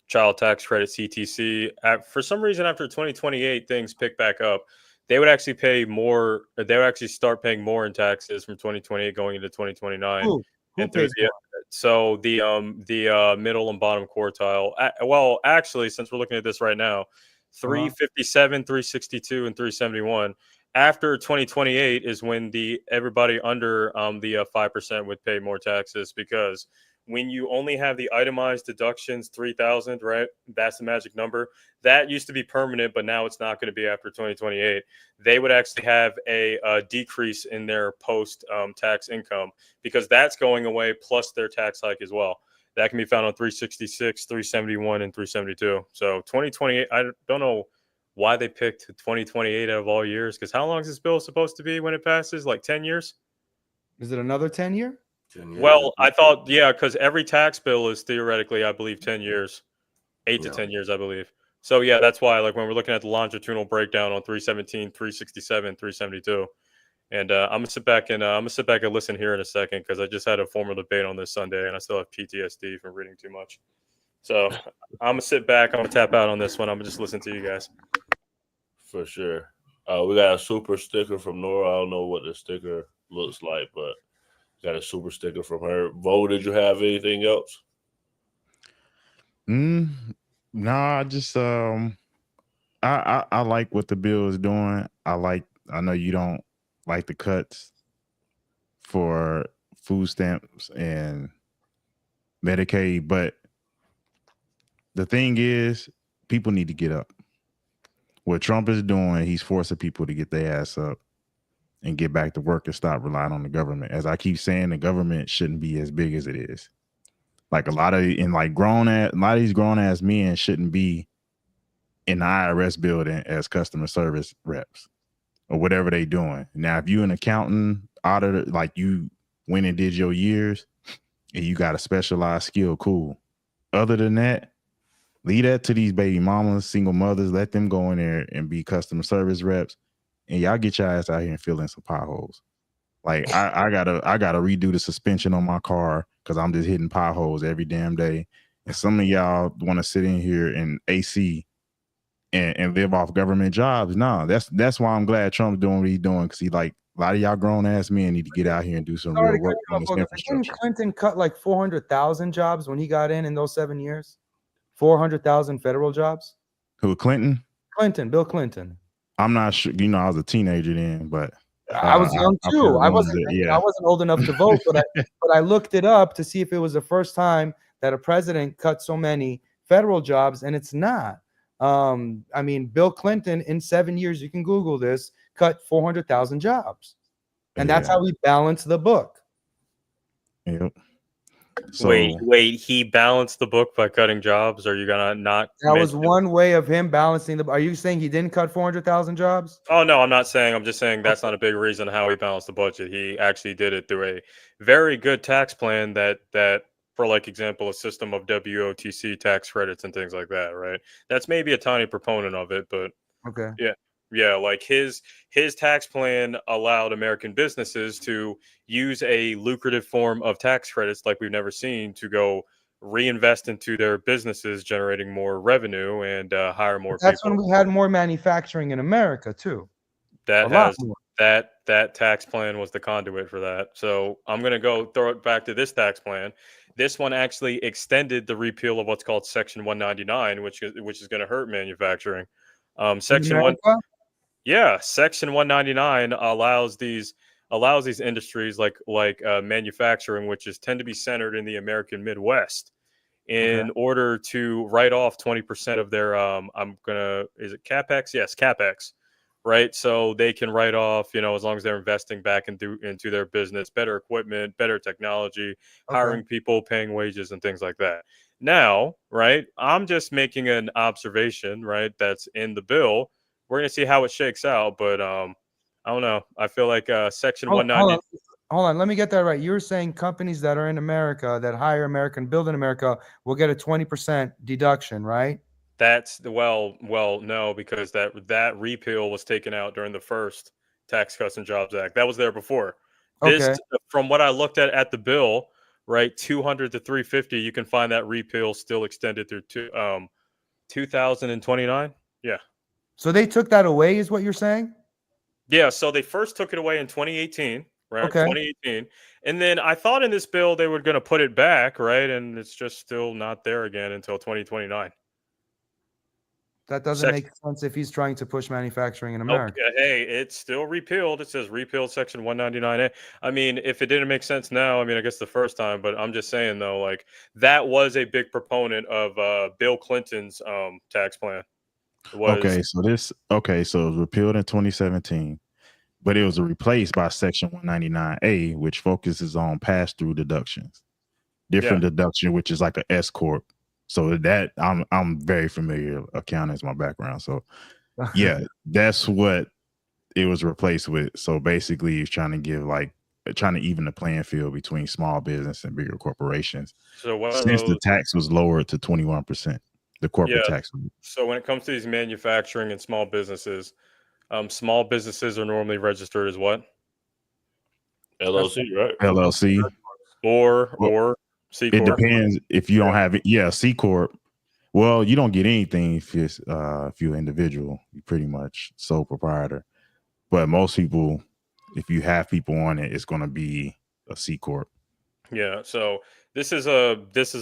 child tax credit, CTC. For some reason, after 2028, things pick back up. They would actually pay more. They would actually start paying more in taxes from 2028 going into 2029. Who pays more? So the middle and bottom quartile. Well, actually, since we're looking at this right now, 357, 362, and 371. After 2028 is when everybody under the 5% would pay more taxes, because when you only have the itemized deductions, 3,000, right? That's the magic number. That used to be permanent, but now it's not going to be after 2028. They would actually have a decrease in their post tax income, because that's going away, plus their tax hike as well. That can be found on 366, 371, and 372. So 2028, I don't know why they picked 2028 out of all years, because how long is this bill supposed to be when it passes? Like 10 years? Is it another 10 year? Well, I thought, yeah, because every tax bill is theoretically, I believe, 10 years, 8 to 10 years, I believe. So, yeah, that's why, like, when we're looking at the longitudinal breakdown on 317, 367, 372. And I'm gonna sit back and listen here in a second, because I just had a formal debate on this Sunday, and I still have PTSD from reading too much. So I'm gonna sit back. I'm gonna tap out on this one. I'm gonna just listen to you guys. For sure. We got a super sticker from Nora. I don't know what the sticker looks like, but got a super sticker from her. Vo, did you have anything else? No, I just I like what the bill is doing. I know you don't like the cuts for food stamps and Medicaid, but the thing is, people need to get up. What Trump is doing, he's forcing people to get their ass up. and get back to work and stop relying on the government. As I keep saying, the government shouldn't be as big as it is. Like a lot of these grown ass men shouldn't be in the IRS building as customer service reps or whatever they doing. Now, if you an accountant, auditor, like you went and did your years and you got a specialized skill, cool. Other than that, leave that to these baby mamas, single mothers. Let them go in there and be customer service reps, and y'all get your ass out here and fill in some potholes. Like I gotta redo the suspension on my car because I'm just hitting potholes every damn day. And some of y'all want to sit in here and AC and live off government jobs. No, that's why I'm glad Trump's doing what he's doing, because he like a lot of y'all grown ass men need to get out here and do some real work on this infrastructure. Didn't Clinton cut like 400,000 jobs when he got in those 7 years? 400,000 federal jobs. Who, Clinton? Bill Clinton. I'm not sure. You know, I was a teenager then, but I was young too. I wasn't old enough to vote, but I looked it up to see if it was the first time that a president cut so many federal jobs, and it's not. I mean, Bill Clinton in 7 years, you can Google this, cut 400,000 jobs, and that's how we balance the book. Yep. So, wait, he balanced the book by cutting jobs? Are you gonna not? That was one way of him balancing the. Are you saying he didn't cut 400,000 jobs? Oh no, I'm not saying. I'm just saying that's not a big reason how he balanced the budget. He actually did it through a very good tax plan that, for like example, a system of WOTC tax credits and things like that. Right. That's maybe a tiny proponent of it, but okay. Yeah, like his tax plan allowed American businesses to use a lucrative form of tax credits like we've never seen to go reinvest into their businesses, generating more revenue and hire more people. That's when we had more manufacturing in America too. That tax plan was the conduit for that. So I'm gonna go throw it back to this tax plan. This one actually extended the repeal of what's called Section 199, which is going to hurt manufacturing. Section 199 allows these industries like manufacturing, which tend to be centered in the American Midwest, in order to write off 20% of their is it capex? Yes, capex, right? So they can write off, as long as they're investing back into their business, better equipment, better technology, hiring people, paying wages, and things like that. Now, right, I'm just making an observation, right, that's in the bill. We're going to see how it shakes out, but I don't know. I feel like Section 190. Hold on, let me get that right. You're saying companies that are in America that hire American, build in America, will get a 20% deduction, right? That's no, because that repeal was taken out during the first Tax Cuts and Jobs Act. That was there before. This, from what I looked at the bill, right, 200 to 350, you can find that repeal still extended through 2029. Yeah. So they took that away, is what you're saying? Yeah. So they first took it away in 2018, right? Okay. 2018. And then I thought in this bill they were going to put it back, right? And it's just still not there again until 2029. That doesn't make sense if he's trying to push manufacturing in America. Okay, hey, it's still repealed. It says repealed Section 199A. I mean, if it didn't make sense now, I mean, I guess the first time, but I'm just saying though, like that was a big proponent of Bill Clinton's tax plan. So it was repealed in 2017, but it was replaced by Section 199A, which focuses on pass-through deductions, deduction, which is like an S corp. So that I'm very familiar. Accounting is my background. So yeah, that's what it was replaced with. So basically, he's trying to even the playing field between small business and bigger corporations. So since the tax was lowered to 21%, the corporate tax. So when it comes to these manufacturing and small businesses are normally registered as what? LLC, right? LLC or C corp. It depends if you don't have it. Yeah, C corp. Well, you don't get anything if you're an individual. You're pretty much sole proprietor. But most people, if you have people on it, it's going to be a C corp. Yeah. So this is a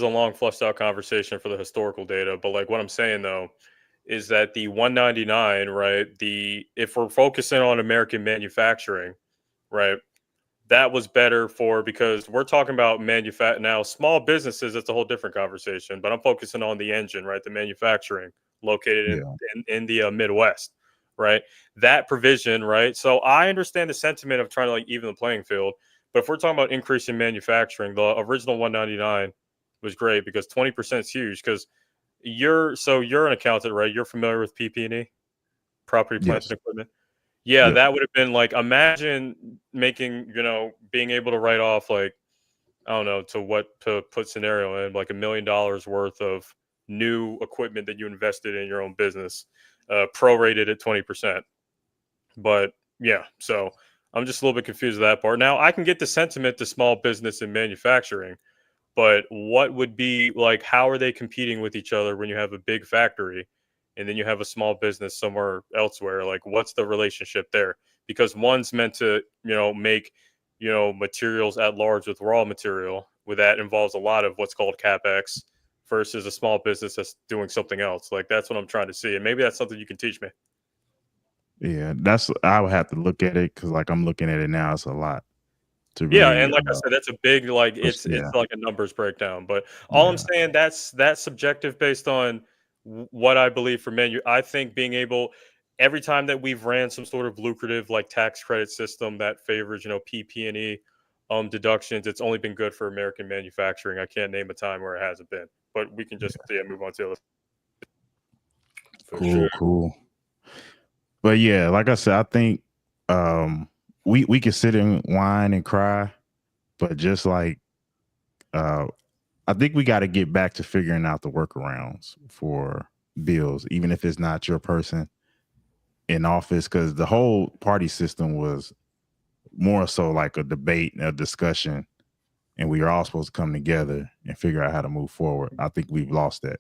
long fleshed out conversation for the historical data. But like what I'm saying though is that the 199, right? If we're focusing on American manufacturing, right? That was better because we're talking about now small businesses. That's a whole different conversation, but I'm focusing on the engine, right? The manufacturing located in the Midwest. right? That provision, right? So I understand the sentiment of trying to like even the playing field, but if we're talking about increasing manufacturing, the original 199 was great because 20% is huge. Because you're an accountant, right? You're familiar with PP&E, property, plant, Yes. and equipment. Yeah, Yep. that would have been like imagine making being able to write off like I don't know to put scenario in like $1 million worth of new equipment that you invested in your own business, prorated at 20%. But yeah, so I'm just a little bit confused with that part. Now I can get the sentiment to small business and manufacturing, but what would be like? How are they competing with each other when you have a big factory and then you have a small business somewhere elsewhere? Like, what's the relationship there? Because one's meant to, make, materials at large with raw material, with that involves a lot of what's called capex, versus a small business that's doing something else. Like, that's what I'm trying to see, and maybe that's something you can teach me. Yeah, I would have to look at it because like I'm looking at it now, it's a lot to Yeah, really and like I said, that's a big like yeah. it's like a numbers breakdown. But all I'm Yeah. saying that's subjective based on what I believe for menu. I think being able every time that we've ran some sort of lucrative like tax credit system that favors PP&E deductions, it's only been good for American manufacturing. I can't name a time where it hasn't been. But we can just move on to the other. For Cool, sure. cool. But yeah, like I said, I think we can sit and whine and cry, but just like I think we got to get back to figuring out the workarounds for bills, even if it's not your person in office, because the whole party system was more so like a debate, a discussion, and we are all supposed to come together and figure out how to move forward. I think we've lost that.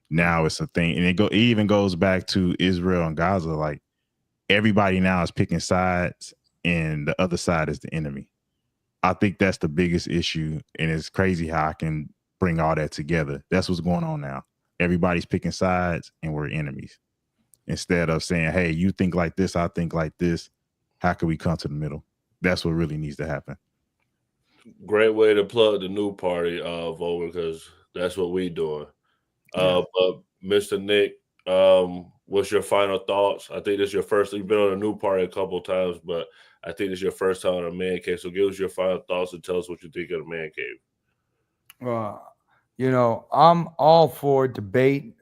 Now it's a thing, and it even goes back to Israel and Gaza. Like everybody now is picking sides, and the other side is the enemy. I think that's the biggest issue, and it's crazy how I can bring all that together. That's what's going on now. Everybody's picking sides, and we're enemies. Instead of saying, "Hey, you think like this, I think like this. How can we come to the middle?" That's what really needs to happen. Great way to plug the new party, Vogel, because that's what we doing. But Mr. Nick, what's your final thoughts? I think this is your first. You've been on a new party a couple of times, but I think this is your first time on a man cave. So give us your final thoughts and tell us what you think of the man cave. I'm all for debate,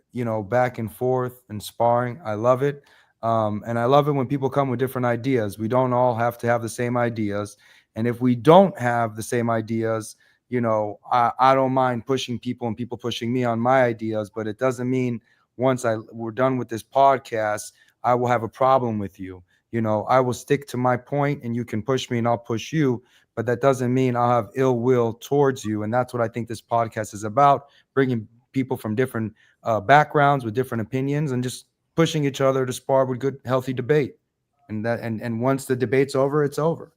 back and forth and sparring. I love it. And I love it when people come with different ideas. We don't all have to have the same ideas. And if we don't have the same ideas, I don't mind pushing people and people pushing me on my ideas, but it doesn't mean once we're done with this podcast, I will have a problem with you. I will stick to my point and you can push me and I'll push you, but that doesn't mean I'll have ill will towards you. And that's what I think this podcast is about, bringing people from different backgrounds with different opinions and just pushing each other to spar with good, healthy debate. And once the debate's over, it's over.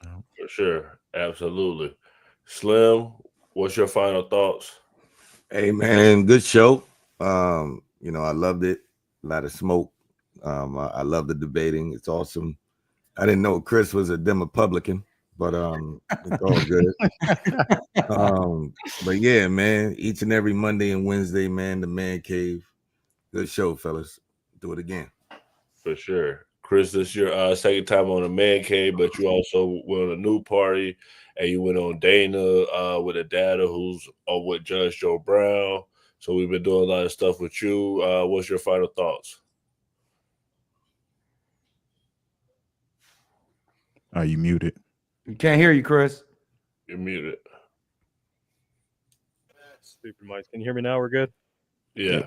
For sure. Absolutely. Slim, what's your final thoughts? Hey man, good show. I loved it. A lot of smoke. I love the debating. It's awesome. I didn't know Chris was a Republican, but it's all good. But yeah, man, each and every Monday and Wednesday, man, the Man Cave. Good show, fellas. Do it again. For sure. Chris, this is your second time on the Man Cave, but you also went on a new party and you went on Dana with a data who's with Judge Joe Brown. So we've been doing a lot of stuff with you. What's your final thoughts? Are you muted? You can't hear you, Chris. You're muted. Stupid mics. Can you hear me now? We're good. Yeah.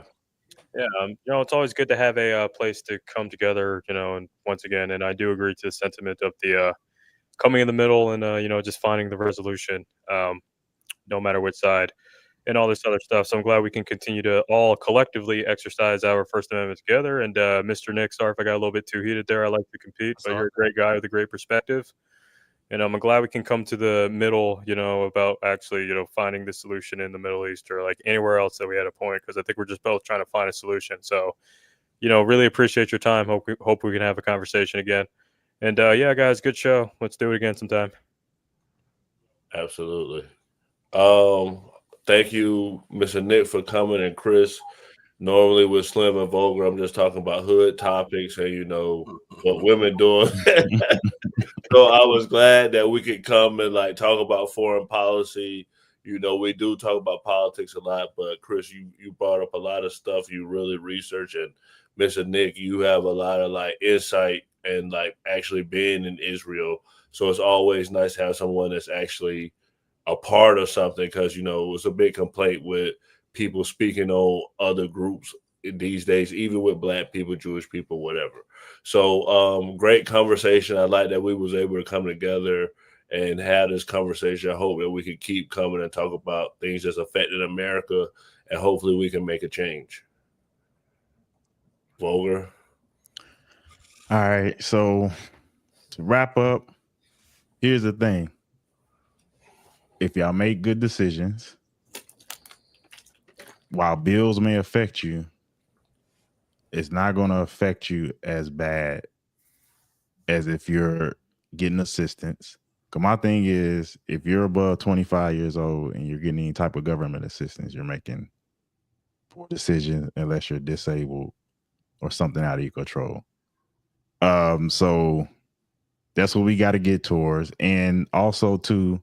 Yeah. It's always good to have a place to come together. And once again, and I do agree to the sentiment of the coming in the middle and just finding the resolution, no matter which side, and all this other stuff. So I'm glad we can continue to all collectively exercise our First Amendment together. And Mr. Nick, sorry if I got a little bit too heated there. I like to compete, but you're a great guy with a great perspective. And I'm glad we can come to the middle, about actually, finding the solution in the Middle East or like anywhere else that we had a point, because I think we're just both trying to find a solution. So, really appreciate your time. Hope we can have a conversation again. And yeah, guys, good show. Let's do it again sometime. Absolutely. Thank you, Mr. Nick, for coming, and Chris. Normally with Slim and Vulgar, I'm just talking about hood topics and, you know, what women doing. So I was glad that we could come and like talk about foreign policy. You know, we do talk about politics a lot, but Chris, you brought up a lot of stuff you really research, and Mr. Nick, you have a lot of like insight and like actually being in Israel. So it's always nice to have someone that's actually a part of something, because, you know, it's a big complaint with people speaking on other groups these days, even with Black people, Jewish people, whatever. So great conversation. I like that we was able to come together and have this conversation. I hope that we can keep coming and talk about things that's affecting America, and hopefully we can make a change. Vulgar. All right. So to wrap up, here's the thing. If y'all make good decisions, while bills may affect you, it's not going to affect you as bad as if you're getting assistance. Because my thing is, if you're above 25 years old and you're getting any type of government assistance, you're making poor decisions unless you're disabled or something out of your control. So that's what we got to get towards. And also too,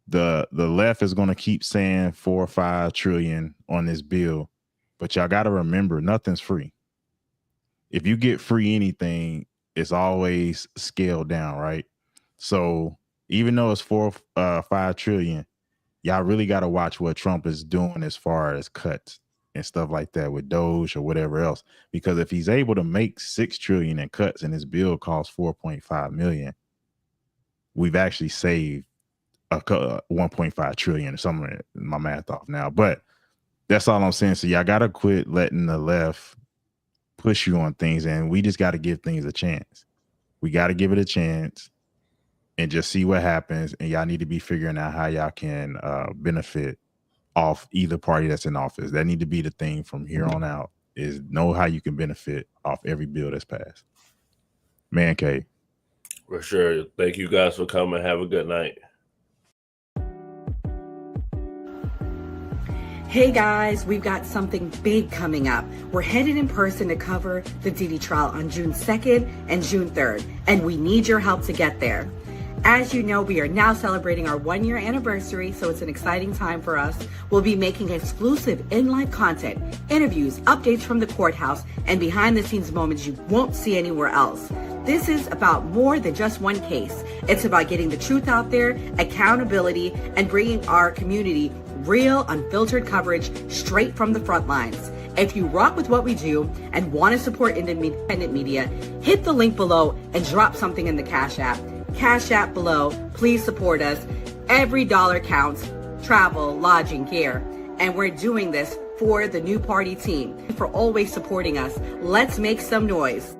the left is going to keep saying 4 or 5 trillion on this bill, but y'all got to remember, nothing's free. If you get free anything, it's always scaled down, right? So even though it's 4 or 5 trillion, y'all really got to watch what Trump is doing as far as cuts and stuff like that with Doge or whatever else. Because if he's able to make 6 trillion in cuts and his bill costs 4.5 million, we've actually saved 1.5 trillion or something. My math off now, but that's all I'm saying. So y'all got to quit letting the left push you on things, and we just got to give things a chance. We got to give it a chance and just see what happens. And y'all need to be figuring out how y'all can benefit off either party that's in office. That need to be the thing from here on out, is know how you can benefit off every bill that's passed. Man cave. For sure. Thank you guys for coming. Have a good night. Hey guys, we've got something big coming up. We're headed in person to cover the Diddy trial on June 2nd and June 3rd, and we need your help to get there. As you know, we are now celebrating our 1-year anniversary, so it's an exciting time for us. We'll be making exclusive in-life content, interviews, updates from the courthouse, and behind-the-scenes moments you won't see anywhere else. This is about more than just one case. It's about getting the truth out there, accountability, and bringing our community real, unfiltered coverage straight from the front lines. If you rock with what we do and want to support independent media, hit the link below and drop something in the Cash App. Cash App below. Please support us. Every dollar counts. Travel, lodging, care. And we're doing this for the new party team, for always supporting us. Let's make some noise.